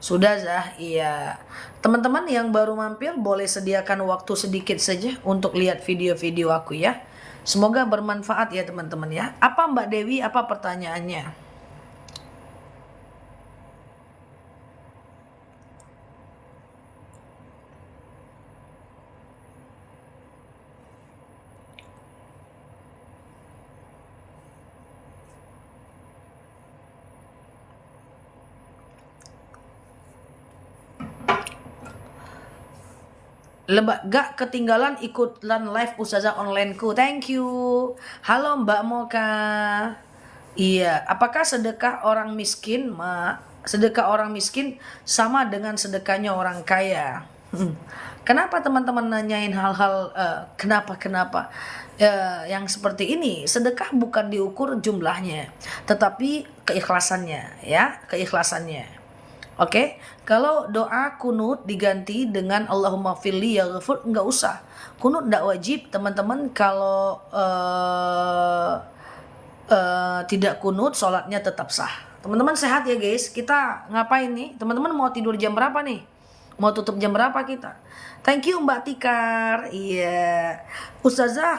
Sudah Zah, iya. Teman-teman yang baru mampir boleh sediakan waktu sedikit saja untuk lihat video-video aku ya. Semoga bermanfaat ya teman-teman ya. Apa Mbak Dewi, apa pertanyaannya? Gak ketinggalan ikutan live Ustazah onlineku. Thank you. Halo Mbak Moka. Iya, apakah sedekah orang miskin, sedekah orang miskin sama dengan sedekahnya orang kaya? Kenapa teman-teman nanyain hal-hal kenapa? Yang seperti ini, sedekah bukan diukur jumlahnya, tetapi keikhlasannya, ya, keikhlasannya. Oke, kalau doa kunut diganti dengan Allahumma firli yaghfur, nggak usah. Kunut nggak wajib, teman-teman. Kalau tidak kunut, sholatnya tetap sah. Teman-teman sehat ya guys. Kita ngapain nih? Teman-teman mau tidur jam berapa nih? Mau tutup jam berapa kita? Thank you Mbak Tikar. Iya. Ustazah,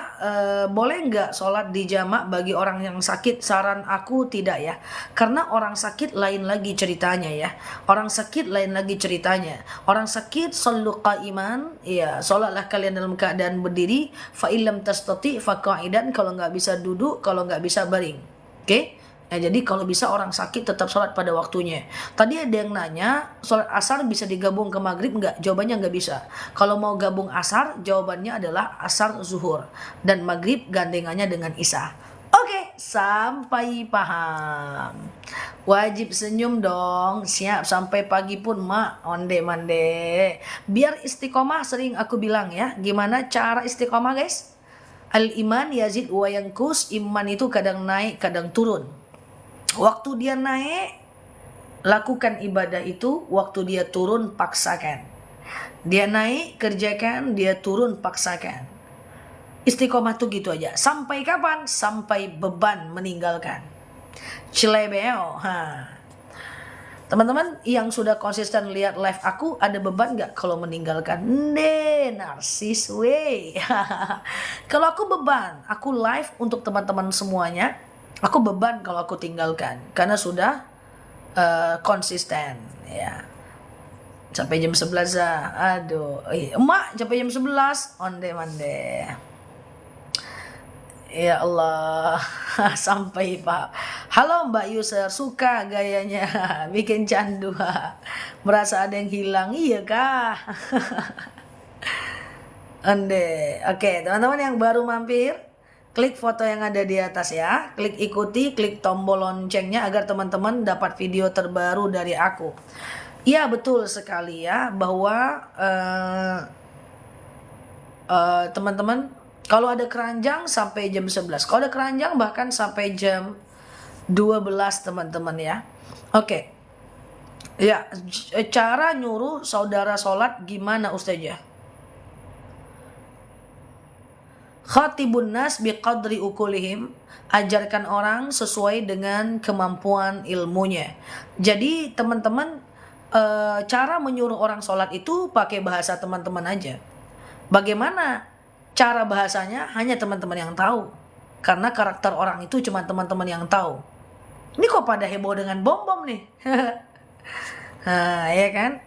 boleh nggak sholat di jamak bagi orang yang sakit? Saran aku tidak ya. Karena orang sakit lain lagi ceritanya ya. Orang sakit lain lagi ceritanya. Orang sakit shollu qa'iman. Iya, sholatlah kalian dalam keadaan berdiri. Fa illam tastati fa qa'idan. Kalau nggak bisa duduk, kalau nggak bisa baring. Oke? Ya, jadi kalau bisa orang sakit tetap sholat pada waktunya. Tadi ada yang nanya, sholat asar bisa digabung ke maghrib nggak? Jawabannya nggak bisa. Kalau mau gabung asar, jawabannya adalah asar zuhur. Dan maghrib gandengannya dengan isya. Oke, sampai paham. Wajib senyum dong. Siap, sampai pagi pun mak. Onde-mande. Biar istiqomah sering aku bilang ya. Gimana cara istiqomah guys? Al-iman yazid wa yankus. Iman itu kadang naik, kadang turun. Waktu dia naik, lakukan ibadah itu. Waktu dia turun, paksakan. Dia naik, kerjakan. Dia turun, paksakan. Istiqomah tuh gitu aja. Sampai kapan? Sampai beban meninggalkan. Cilebeo. Teman-teman yang sudah konsisten lihat live aku, ada beban nggak kalau meninggalkan? Narsis wey. Kalau aku beban, aku live untuk teman-teman semuanya. Aku beban kalau aku tinggalkan, karena sudah konsisten ya. Sampai jam 11 aduh, emak sampai jam 11 onde-mande. Ya Allah, sampai Pak. Halo Mbak User, suka gayanya, bikin candu. Merasa ada yang hilang, iya kah? Ande, oke teman-teman yang baru mampir, klik foto yang ada di atas ya, klik ikuti, klik tombol loncengnya agar teman-teman dapat video terbaru dari aku. Iya betul sekali ya, bahwa teman-teman, kalau ada keranjang sampai jam 11. Kalau ada keranjang bahkan sampai jam 12 teman-teman ya. Oke. Ya, cara nyuruh saudara sholat gimana Ustazah? Khatibun nas biqadri ukulihim. Ajarkan orang sesuai dengan kemampuan ilmunya. Jadi teman-teman, cara menyuruh orang sholat itu pakai bahasa teman-teman aja. Bagaimana cara bahasanya hanya teman-teman yang tahu. Karena karakter orang itu cuma teman-teman yang tahu. Ini kok pada heboh dengan bom-bom nih. Ya kan?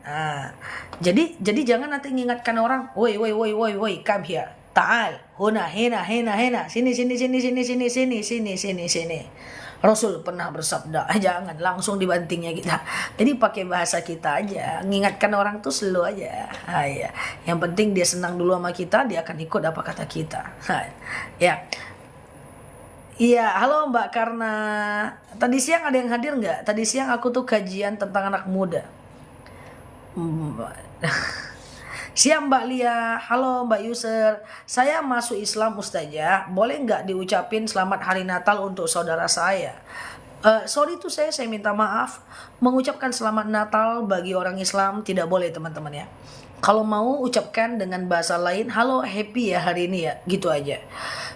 Jadi jangan nanti mengingatkan orang, woi, come here. Ta'al, huna, hena. Sini. Rasul pernah bersabda, jangan langsung dibantingnya kita. Jadi pakai bahasa kita aja, mengingatkan orang tuh slow aja. Ya. Yang penting dia senang dulu sama kita, dia akan ikut apa kata kita. Ya. Iya, halo Mbak Karna. Tadi siang ada yang hadir nggak? Tadi siang aku tuh kajian tentang anak muda. Siang Mbak Lia, halo Mbak User. Saya masuk Islam Ustazah, boleh nggak diucapin selamat hari Natal untuk saudara saya? Sorry tuh saya minta maaf. Mengucapkan selamat Natal bagi orang Islam tidak boleh teman-teman ya. Kalau mau ucapkan dengan bahasa lain, halo happy ya hari ini ya, gitu aja.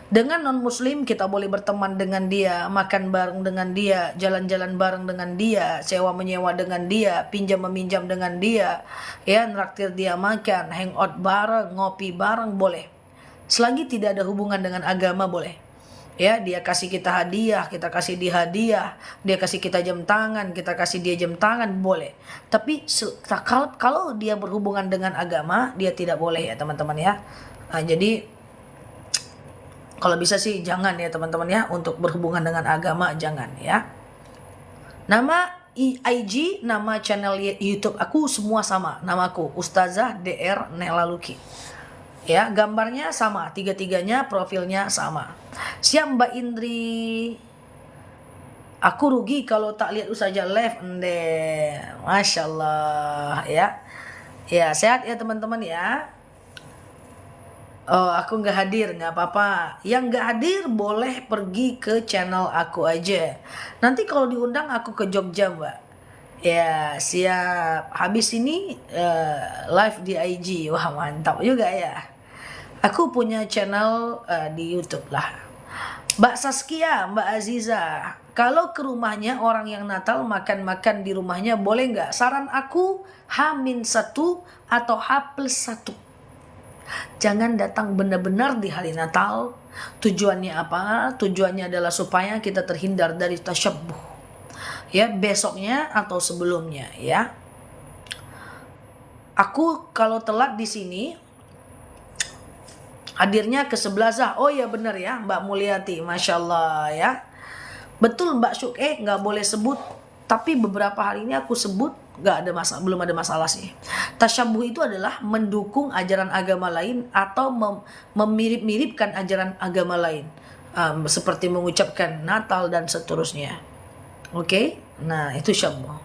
Dengan non-muslim kita boleh berteman dengan dia, makan bareng dengan dia, jalan-jalan bareng dengan dia, sewa-menyewa dengan dia, pinjam-meminjam dengan dia, ya nraktir dia makan, hangout bareng, ngopi bareng boleh. Selagi tidak ada hubungan dengan agama boleh. Ya, dia kasih kita hadiah, kita kasih dia hadiah, dia kasih kita jam tangan, kita kasih dia jam tangan boleh. Tapi kalau dia berhubungan dengan agama, dia tidak boleh ya teman-teman ya. Nah, jadi kalau bisa sih jangan ya teman-teman ya, untuk berhubungan dengan agama jangan ya. Nama IG, nama channel YouTube aku semua sama. Namaku Ustazah DR Nelaluki. Ya, gambarnya sama, tiga-tiganya profilnya sama. Siap Mbak Indri. Aku rugi kalau tak lihat Ustazah live. Masya Allah ya. Ya, sehat ya teman-teman ya. Oh, aku nggak hadir, nggak apa-apa. Yang nggak hadir boleh pergi ke channel aku aja. Nanti kalau diundang aku ke Jogja, Mbak. Ya, siap. Habis ini live di IG. Wah, mantap juga ya. Aku punya channel di YouTube lah. Mbak Saskia, Mbak Aziza, kalau ke rumahnya orang yang Natal makan-makan di rumahnya boleh nggak? Saran aku H-1 atau H+1. Jangan datang benar-benar di hari Natal. Tujuannya apa? Tujuannya adalah supaya kita terhindar dari tasyabbuh. Ya, besoknya atau sebelumnya ya. Aku kalau telat di sini hadirnya ke 11. Oh ya benar ya Mbak Mulyati, Masya Allah ya. Betul Mbak Syuk, nggak boleh sebut. Tapi beberapa hari ini aku sebut, belum ada masalah sih. Tasyabuh itu adalah mendukung ajaran agama lain atau memirip-miripkan ajaran agama lain. Seperti mengucapkan Natal dan seterusnya. Oke? Nah itu syabuh.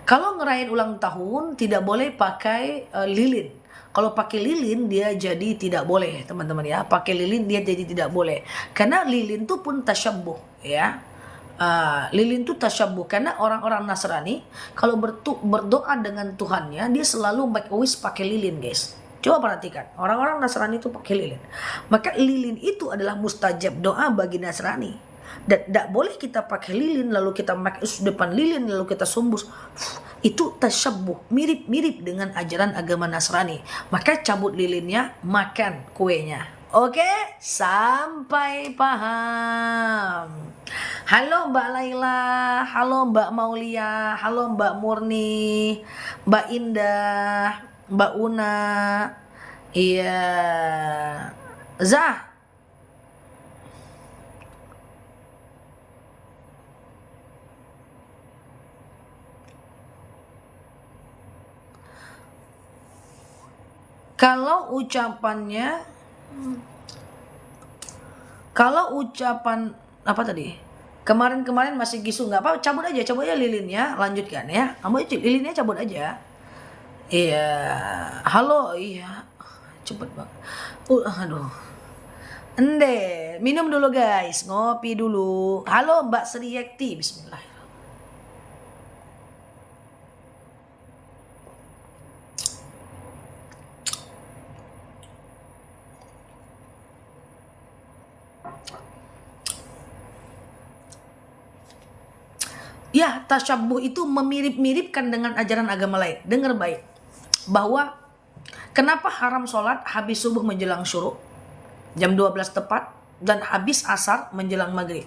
Kalau ngerayain ulang tahun tidak boleh pakai lilin. Kalau pakai lilin dia jadi tidak boleh teman-teman ya. Pakai lilin dia jadi tidak boleh. Karena lilin itu pun tasyabuh ya. Lilin itu tasyabuh. Karena orang-orang Nasrani kalau berdoa dengan Tuhannya dia selalu make a wish pakai lilin guys. Coba perhatikan, orang-orang Nasrani itu pakai lilin. Maka lilin itu adalah mustajab doa bagi Nasrani. Dan tidak boleh kita pakai lilin lalu kita pakai depan lilin lalu kita sumbus. Itu tasyabbuh, mirip-mirip dengan ajaran agama Nasrani. Maka cabut lilinnya, makan kuenya. Oke, sampai paham. Halo Mbak Laila, halo Mbak Maulia, halo Mbak Murni, Mbak Indah, Mbak Una, iya, Zah. Kalau ucapannya, kalau ucapan apa tadi? Kemarin masih gisu, nggak apa, cabut aja lilinnya, lanjutkan ya. Kamu lilinnya cabut aja. Iya, halo, iya, cepet banget. Aduh, ende, minum dulu guys, ngopi dulu. Halo Mbak Sri Yekti, Bismillah. Ya, tasyabbuh itu memirip-miripkan dengan ajaran agama lain. Dengar baik, bahwa kenapa haram sholat habis subuh menjelang syuruk, jam 12 tepat, dan habis asar menjelang maghrib.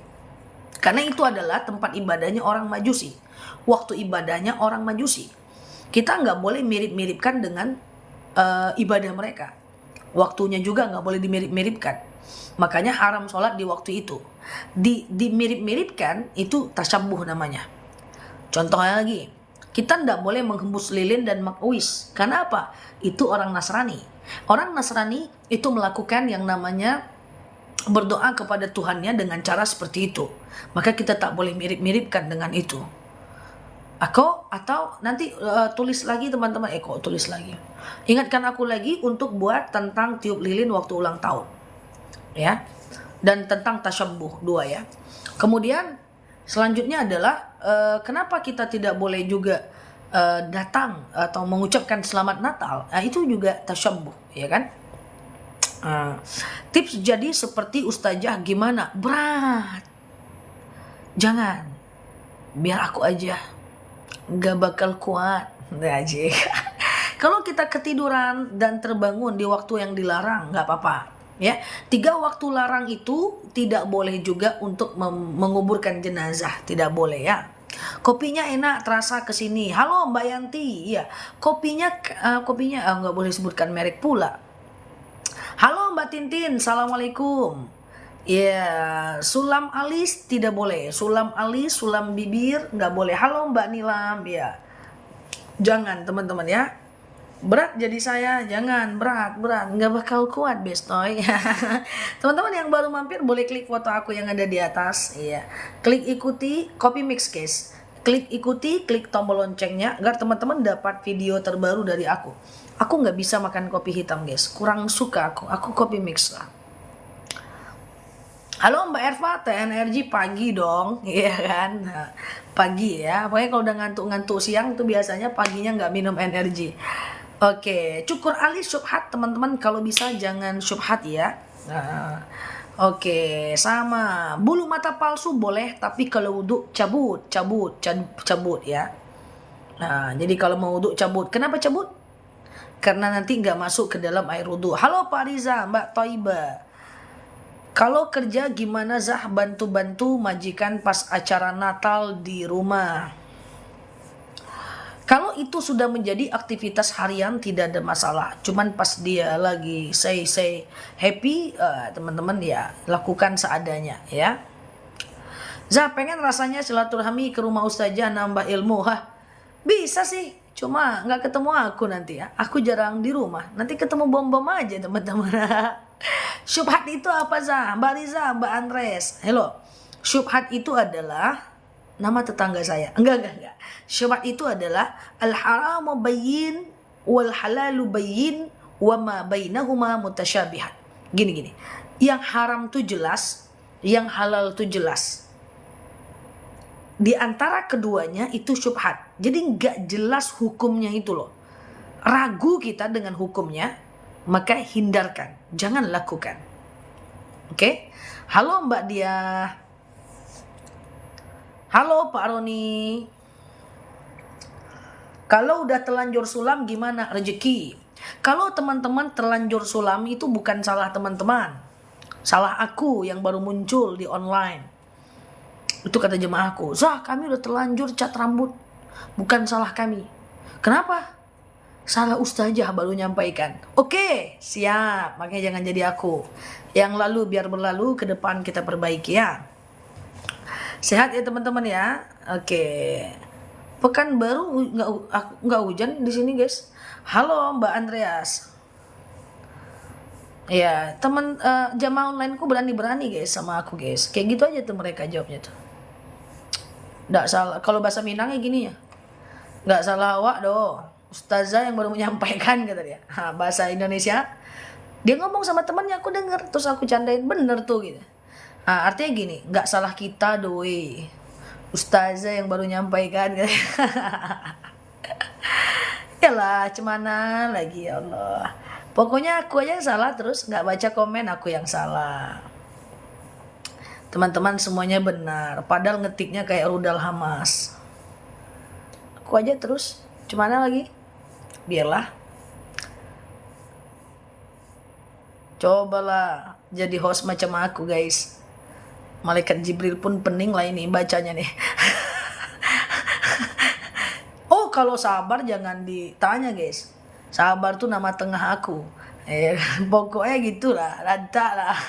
Karena itu adalah tempat ibadahnya orang Majusi. Waktu ibadahnya orang Majusi. Kita nggak boleh mirip-miripkan dengan ibadah mereka. Waktunya juga nggak boleh dimirip-miripkan. Makanya haram sholat di waktu itu. Dimirip-miripkan itu tasyabbuh namanya. Contohnya lagi, kita tidak boleh menghembus lilin dan makwis. Karena apa? Itu orang Nasrani. Orang Nasrani itu melakukan yang namanya berdoa kepada Tuhannya dengan cara seperti itu. Maka kita tak boleh mirip-miripkan dengan itu. Atau nanti tulis lagi teman-teman. Tulis lagi. Ingatkan aku lagi untuk buat tentang tiup lilin waktu ulang tahun. Ya. Dan tentang tasyabbuh 2 ya. Kemudian selanjutnya adalah kenapa kita tidak boleh juga datang atau mengucapkan selamat Natal. Nah, itu juga tasyabbuh, ya kan? Tips jadi seperti ustazah gimana? Berat. Jangan. Biar aku aja. Gak bakal kuat. Aja. Kalau kita ketiduran dan terbangun di waktu yang dilarang, gak apa-apa. Ya, 3 waktu larang itu tidak boleh juga untuk menguburkan jenazah, tidak boleh ya. Kopinya enak, terasa kesini. Halo Mbak Yanti, iya. Kopinya nggak boleh sebutkan merek pula. Halo Mbak Tintin, assalamualaikum. Ya, sulam alis tidak boleh, sulam alis, sulam bibir nggak boleh. Halo Mbak Nilam, ya. Jangan teman-teman ya. Berat jadi saya, jangan berat, nggak bakal kuat bestoy. Teman-teman yang baru mampir boleh klik foto aku yang ada di atas, iya. Klik ikuti, copy mix guys. Klik ikuti, klik tombol loncengnya agar teman-teman dapat video terbaru dari aku. Aku nggak bisa makan kopi hitam guys, kurang suka aku copy mix lah. Halo Mbak Erva, TNRG pagi dong, iya kan? Nah, pagi ya, pokoknya kalau udah ngantuk-ngantuk siang itu biasanya paginya nggak minum energi. Oke, cukur alis syubhat teman-teman, kalau bisa jangan syubhat ya. Nah, oke, sama bulu mata palsu boleh, tapi kalau wudhu cabut ya. Nah, jadi kalau mau wudhu cabut, kenapa cabut? Karena nanti nggak masuk ke dalam air wudhu. Halo Pak Riza, Mbak Toiba. Kalau kerja gimana Zah, bantu-bantu majikan pas acara Natal di rumah? Kalau itu sudah menjadi aktivitas harian tidak ada masalah. Cuman pas dia lagi say happy, teman-teman ya lakukan seadanya ya. Zah, pengen rasanya silaturahmi ke rumah ustazah nambah ilmu. Bisa sih. Cuma nggak ketemu aku nanti ya. Aku jarang di rumah. Nanti ketemu bom-bom aja teman-teman. Syubhat itu apa Zah? Mbak Riza, Mbak Andres. Hello. Syubhat itu adalah nama tetangga saya. Enggak. Syubhat itu adalah al-haramu bayyin wal halalu bayyin wa ma bainahuma mutasyabihat. Gini. Yang haram tuh jelas, yang halal tuh jelas. Di antara keduanya itu syubhat. Jadi nggak jelas hukumnya itu loh. Ragu kita dengan hukumnya, maka hindarkan, jangan lakukan. Oke? Halo Mbak Dia. Halo Pak Roni. Kalau udah telanjur sulam gimana rezeki? Kalau teman-teman terlanjur sulam itu bukan salah teman-teman. Salah aku yang baru muncul di online. Itu kata jemaahku. Zah, kami udah terlanjur cat rambut. Bukan salah kami. Kenapa? Salah ustazah baru nyampaikan. Oke, siap. Makanya jangan jadi aku. Yang lalu biar berlalu, ke depan kita perbaiki ya. Sehat ya teman-teman ya. Oke. Pekan baru nggak hujan di sini guys. Halo Mbak Andreas. Ya, teman jamaah online ku berani-berani guys sama aku guys. Kayak gitu aja tuh mereka jawabnya tuh. Nggak salah. Kalau bahasa Minangnya gini ya. Nggak salah awak doh. Ustazah yang baru menyampaikan kata dia. Bahasa Indonesia. Dia ngomong sama temannya, aku denger. Terus aku candain, bener tuh gitu. Artinya gini, nggak salah kita doi. Ustazah yang baru menyampaikan. Yalah, cemana lagi ya Allah. Pokoknya aku aja yang salah terus nggak baca komen aku yang salah. Teman-teman semuanya benar. Padahal ngetiknya kayak rudal Hamas. Aku aja terus. Cemana lagi? Biarlah. Cobalah jadi host macam aku guys. Malaikat Jibril pun pening lah ini bacanya nih. Oh kalau sabar jangan ditanya guys. Sabar tuh nama tengah aku. Pokoknya gitulah, rada lah.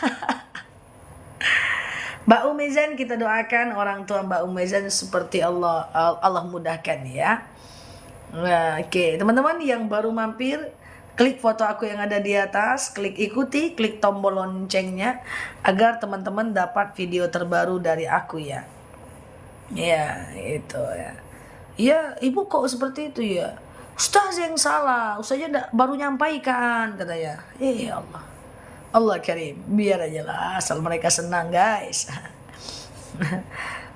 Mbak Umezan kita doakan orang tua Mbak Umezan seperti Allah mudahkan ya. Nah, oke, teman-teman yang baru mampir, klik foto aku yang ada di atas, klik ikuti, klik tombol loncengnya agar teman-teman dapat video terbaru dari aku ya. Ya, itu ya. Ya, ibu kok seperti itu ya? Ustaz yang salah, ustaznya baru nyampaikan katanya. Allah. Allah Karim, biar aja lah asal mereka senang guys.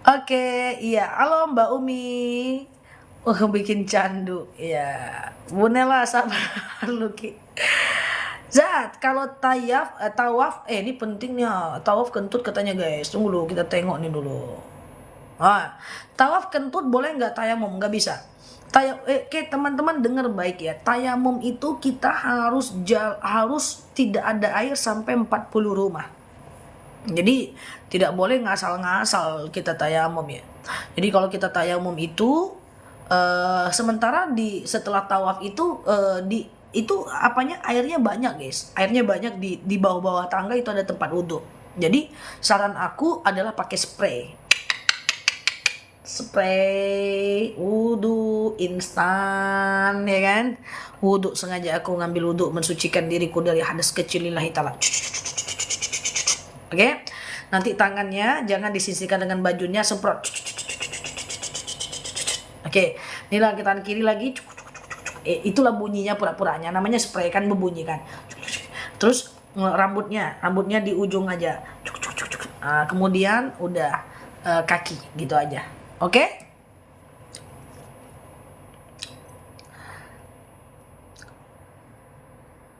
Oke, iya. Halo Mbak Umi. Bikin candu. Iya. Bunela sabar Luki. Zat, kalau tawaf, ini penting nih. Tawaf kentut katanya guys. Tunggu dulu, kita tengok nih dulu. Tawaf kentut boleh nggak tayamum? Nggak bisa. Oke teman-teman dengar baik ya. Tayamum itu kita harus tidak ada air sampai 40 rumah. Jadi tidak boleh ngasal-ngasal kita tayamum ya. Jadi kalau kita tayamum itu sementara setelah tawaf itu airnya banyak guys. Airnya banyak di bawah-bawah tangga itu ada tempat wudhu. Jadi saran aku adalah pakai spray wudhu instan ya kan. Wudhu sengaja aku ngambil wudhu mensucikan diriku dari hadas kecil lillahi ta'ala. Oke. Nanti tangannya jangan disisihkan dengan bajunya, semprot. Oke. Inilah tangan kiri lagi. Itulah bunyinya pura-puranya, namanya spray kan berbunyi kan. Terus rambutnya di ujung aja. Kemudian udah kaki gitu aja. Oke?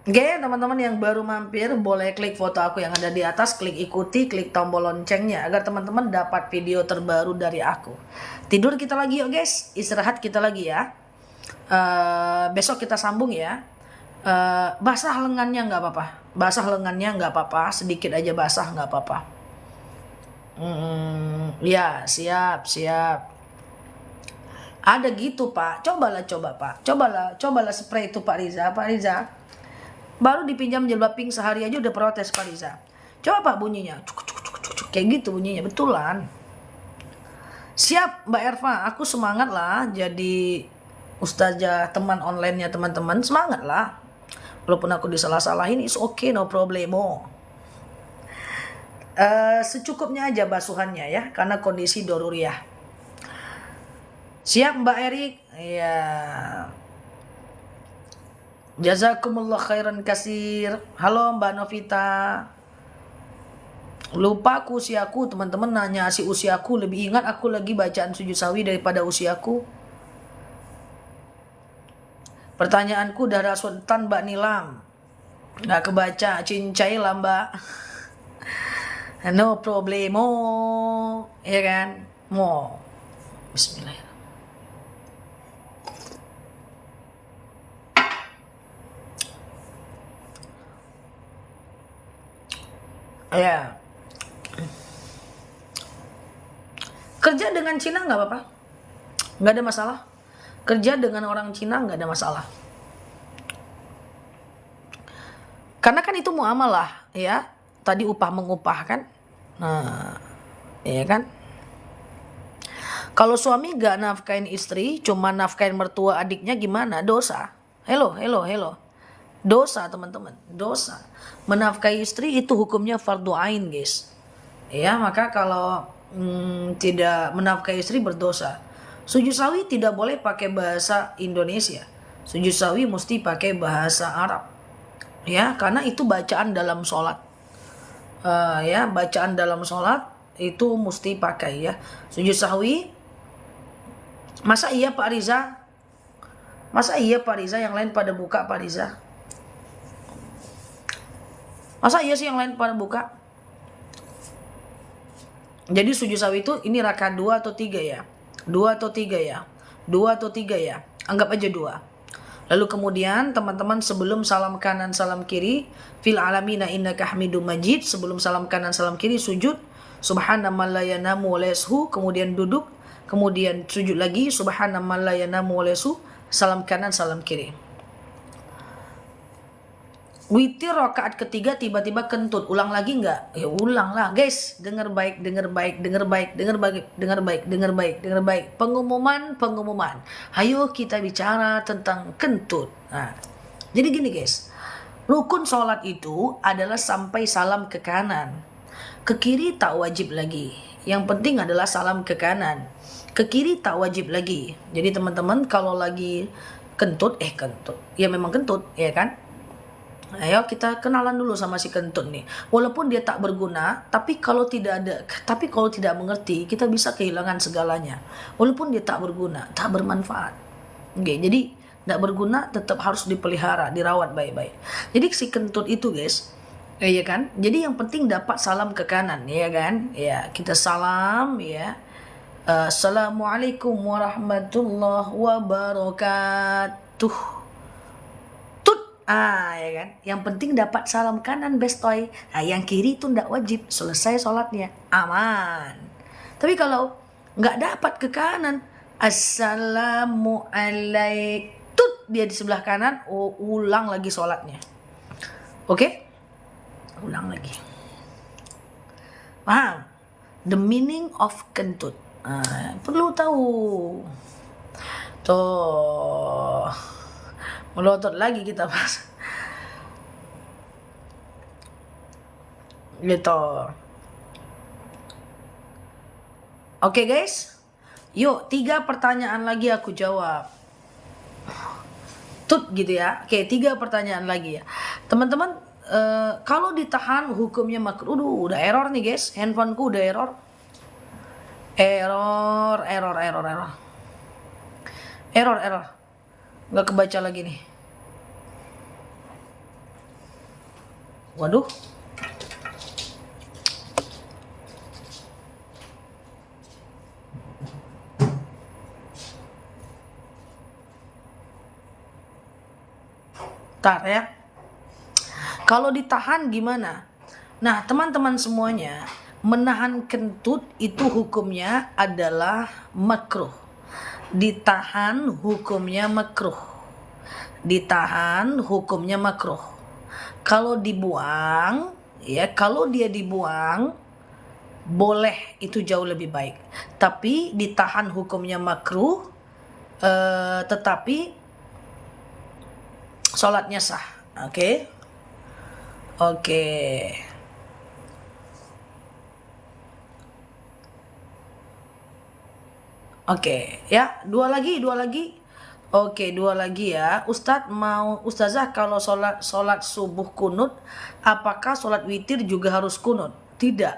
Oke, teman-teman yang baru mampir boleh klik foto aku yang ada di atas, klik ikuti, klik tombol loncengnya agar teman-teman dapat video terbaru dari aku. Tidur kita lagi yuk guys, istirahat kita lagi ya. Besok kita sambung ya. Basah lengannya nggak apa-apa, sedikit aja basah nggak apa-apa. Ya, siap. Ada gitu Pak, cobalah Pak. Cobalah spray itu Pak Riza. Baru dipinjam jilbab pink sehari aja udah protes Pak Riza. Coba Pak bunyinya, kayak gitu bunyinya, betulan. Siap Mbak Erva, aku semangat lah jadi ustazah teman online-nya teman-teman, semangat lah. Walaupun aku disalah-salahin, it's okay, no problemo. Secukupnya aja basuhannya ya, karena kondisi doruriyah. Siap Mbak Erik? Ya. Jazakumullah khairan kasir. Halo Mbak Novita. Lupa aku usiaku, teman-teman nanya si usiaku, lebih ingat aku lagi bacaan sujud sawi daripada usiaku. Pertanyaanku Dara Sultan Mbak Nilam. Nggak kebaca, cincai lah mbak. No problemo, ya kan? Mo. Bismillahirrahmanirrahim. Ya. Kerja dengan Cina nggak apa-apa, nggak ada masalah. Kerja dengan orang Cina nggak ada masalah. Karena kan itu muamalah, ya. Tadi upah mengupah kan. Nah, ya kan. Kalau suami gak nafkain istri, cuma nafkain mertua adiknya gimana? Dosa. Hello. Dosa teman-teman, dosa. Menafkahi istri itu hukumnya fardu ain guys. Ya, maka kalau tidak menafkahi istri berdosa. Sujud sawi tidak boleh pakai bahasa Indonesia. Sujud sawi mesti pakai bahasa Arab. Ya, karena itu bacaan dalam sholat. Ya, bacaan dalam sholat itu mesti pakai ya. Sujud sahwi. Masa iya Pak Riza? Masa iya Pak Riza yang lain pada buka Pak Riza? Masa iya sih yang lain pada buka? Jadi sujud sahwi itu ini rakaat 2 atau 3 ya? 2 atau 3 ya? 2 atau 3 ya? Anggap aja 2. Lalu kemudian teman-teman sebelum salam kanan salam kiri, fil alamina innaka hamidum majid, sebelum salam kanan salam kiri sujud subhanallahi la yanamu wa la yashu, kemudian duduk, kemudian sujud lagi subhanallahi la yanamu wa la yashu, salam kanan salam kiri. Witir rakaat ketiga tiba-tiba kentut, ulang lagi nggak? Ya ulang lah guys, dengar baik. Pengumuman. Ayo kita bicara tentang kentut. Nah, jadi gini guys, rukun sholat itu adalah sampai salam ke kanan. Ke kiri tak wajib lagi. Yang penting adalah salam ke kanan. Ke kiri tak wajib lagi. Jadi teman-teman kalau lagi kentut, ya memang kentut, ya kan? Ayo kita kenalan dulu sama si kentut nih. Walaupun dia tak berguna, tapi kalau tidak mengerti, kita bisa kehilangan segalanya. Walaupun dia tak berguna, tak bermanfaat. Oke, jadi tak berguna tetap harus dipelihara, dirawat baik-baik. Jadi si kentut itu guys, ya kan? Jadi yang penting dapat salam ke kanan, ya kan? Ya, kita salam ya. Assalamualaikum warahmatullahi wabarakatuh. Ya kan. Yang penting dapat salam kanan bestoy. Yang kiri itu ndak wajib. Selesai sholatnya, aman. Tapi kalau nggak dapat ke kanan, assalamualaikum, dia di sebelah kanan, ulang lagi sholatnya. Oke? Ulang lagi. Paham? The meaning of kentut. Perlu tahu. Tuh. Melotot lagi kita pas. Gitu. Oke guys. Yuk 3 pertanyaan lagi aku jawab. Tut gitu ya. Oke, 3 pertanyaan lagi ya. Teman-teman, kalau ditahan hukumnya makruh. Udah error nih guys. Handphoneku udah error. Error. Nggak kebaca lagi nih. Waduh. Bentar ya. Kalau ditahan gimana? Nah, teman-teman semuanya, menahan kentut itu hukumnya adalah makruh. Ditahan hukumnya makruh. Ditahan hukumnya makruh. Kalau dibuang, ya kalau dia dibuang boleh, itu jauh lebih baik. Tapi ditahan hukumnya makruh, tetapi sholatnya sah. Oke. Oke, ya, dua lagi. Oke, 2 lagi ya. Ustazah kalau sholat subuh kunut, apakah sholat witir juga harus kunut? Tidak.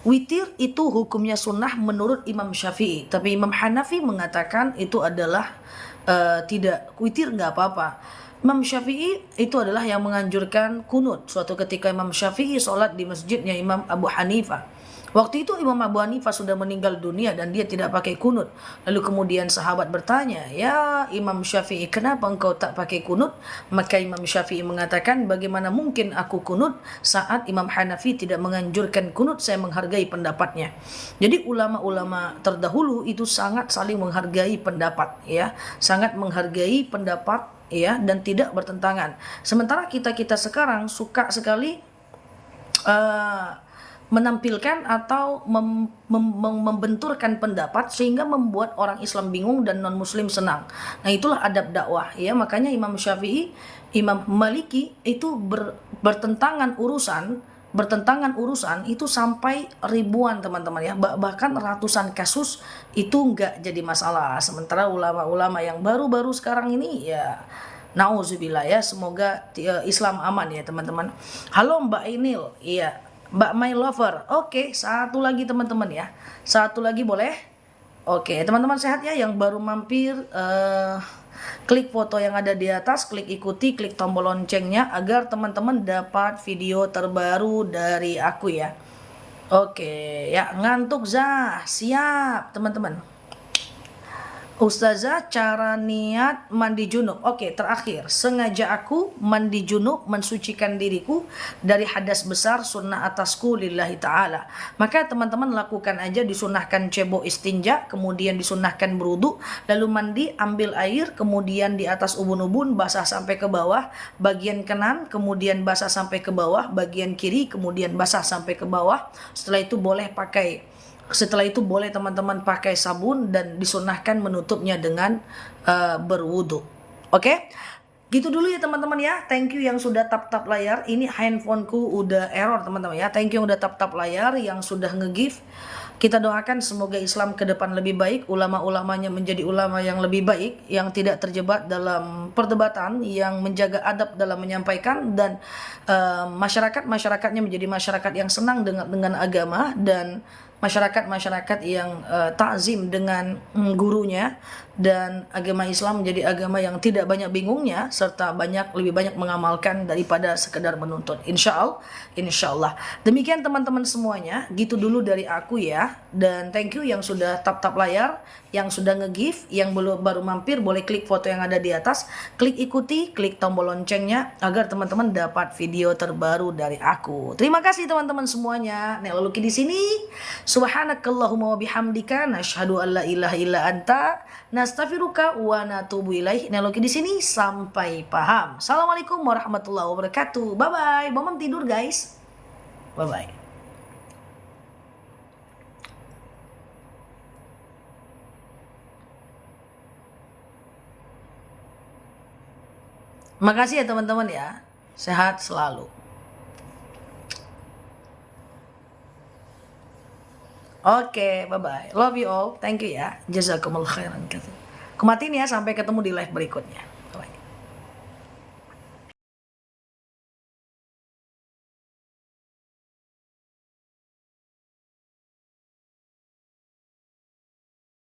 Witir itu hukumnya sunnah menurut Imam Syafi'i, tapi Imam Hanafi mengatakan itu adalah tidak. Witir nggak apa-apa. Imam Syafi'i itu adalah yang menganjurkan kunut. Suatu ketika Imam Syafi'i sholat di masjidnya Imam Abu Hanifah. Waktu itu Imam Abu Hanifah sudah meninggal dunia dan dia tidak pakai kunut. Lalu kemudian sahabat bertanya, "Ya Imam Syafi'i, kenapa engkau tak pakai kunut?" Maka Imam Syafi'i mengatakan, "Bagaimana mungkin aku kunut saat Imam Hanafi tidak menganjurkan kunut, saya menghargai pendapatnya." Jadi ulama-ulama terdahulu itu sangat saling menghargai pendapat, ya, sangat menghargai pendapat, ya, dan tidak bertentangan. Sementara kita sekarang suka sekali menampilkan atau membenturkan pendapat sehingga membuat orang Islam bingung dan non Muslim senang. Nah, itulah adab dakwah, ya. Makanya Imam Syafi'i, Imam Maliki itu bertentangan urusan itu sampai ribuan, teman-teman, ya, bahkan ratusan kasus itu nggak jadi masalah. Sementara ulama-ulama yang baru-baru sekarang ini, ya, nauzubillah, ya, semoga Islam aman, ya, teman-teman. Halo Mbak Ainil, iya, Mbak My Lover. Oke, satu lagi teman-teman, ya, satu lagi boleh. Oke, teman-teman sehat ya, yang baru mampir, klik foto yang ada di atas, klik ikuti, klik tombol loncengnya agar teman-teman dapat video terbaru dari aku, ya. Oke, ya, ngantuk Zah, siap teman-teman. Ustazah, cara niat mandi junub. Oke, terakhir, sengaja aku mandi junub mensucikan diriku dari hadas besar, sunnah atasku lillahi ta'ala. Maka teman-teman lakukan aja, disunahkan cebok istinja, kemudian disunahkan berudu, lalu mandi, ambil air, kemudian di atas ubun-ubun basah sampai ke bawah, bagian kanan, kemudian basah sampai ke bawah, bagian kiri, kemudian basah sampai ke bawah. Setelah itu boleh teman-teman pakai sabun dan disunahkan menutupnya dengan berwudu. Oke? Gitu dulu ya teman-teman, ya. Thank you yang sudah tap-tap layar. Ini handphoneku udah error teman-teman, ya. Thank you yang udah tap-tap layar, yang sudah nge-give. Kita doakan semoga Islam ke depan lebih baik, ulama-ulamanya menjadi ulama yang lebih baik, yang tidak terjebak dalam perdebatan, yang menjaga adab dalam menyampaikan, dan masyarakatnya menjadi masyarakat yang senang dengan agama, dan masyarakat yang takzim dengan gurunya, dan agama Islam menjadi agama yang tidak banyak bingungnya serta lebih banyak mengamalkan daripada sekedar menuntut. Insyaallah. Demikian teman-teman semuanya, gitu dulu dari aku, ya. Dan thank you yang sudah tap-tap layar, yang sudah nge-give, yang baru mampir boleh klik foto yang ada di atas, klik ikuti, klik tombol loncengnya agar teman-teman dapat video terbaru dari aku. Terima kasih teman-teman semuanya. Nek Lucky di sini. Subhanakallahumma wa bihamdika nasyhadu an la ilaha illa anta nastaghfiruka wa natubu ilaih. Nek Lucky di sini, sampai paham. Assalamualaikum warahmatullahi wabarakatuh. Bye bye. Bomam tidur guys. Bye bye. Makasih ya teman-teman, ya. Sehat selalu. Oke, bye-bye. Love you all. Thank you, ya. Jazakumullah khairan. Kumatin, ya, sampai ketemu di live berikutnya.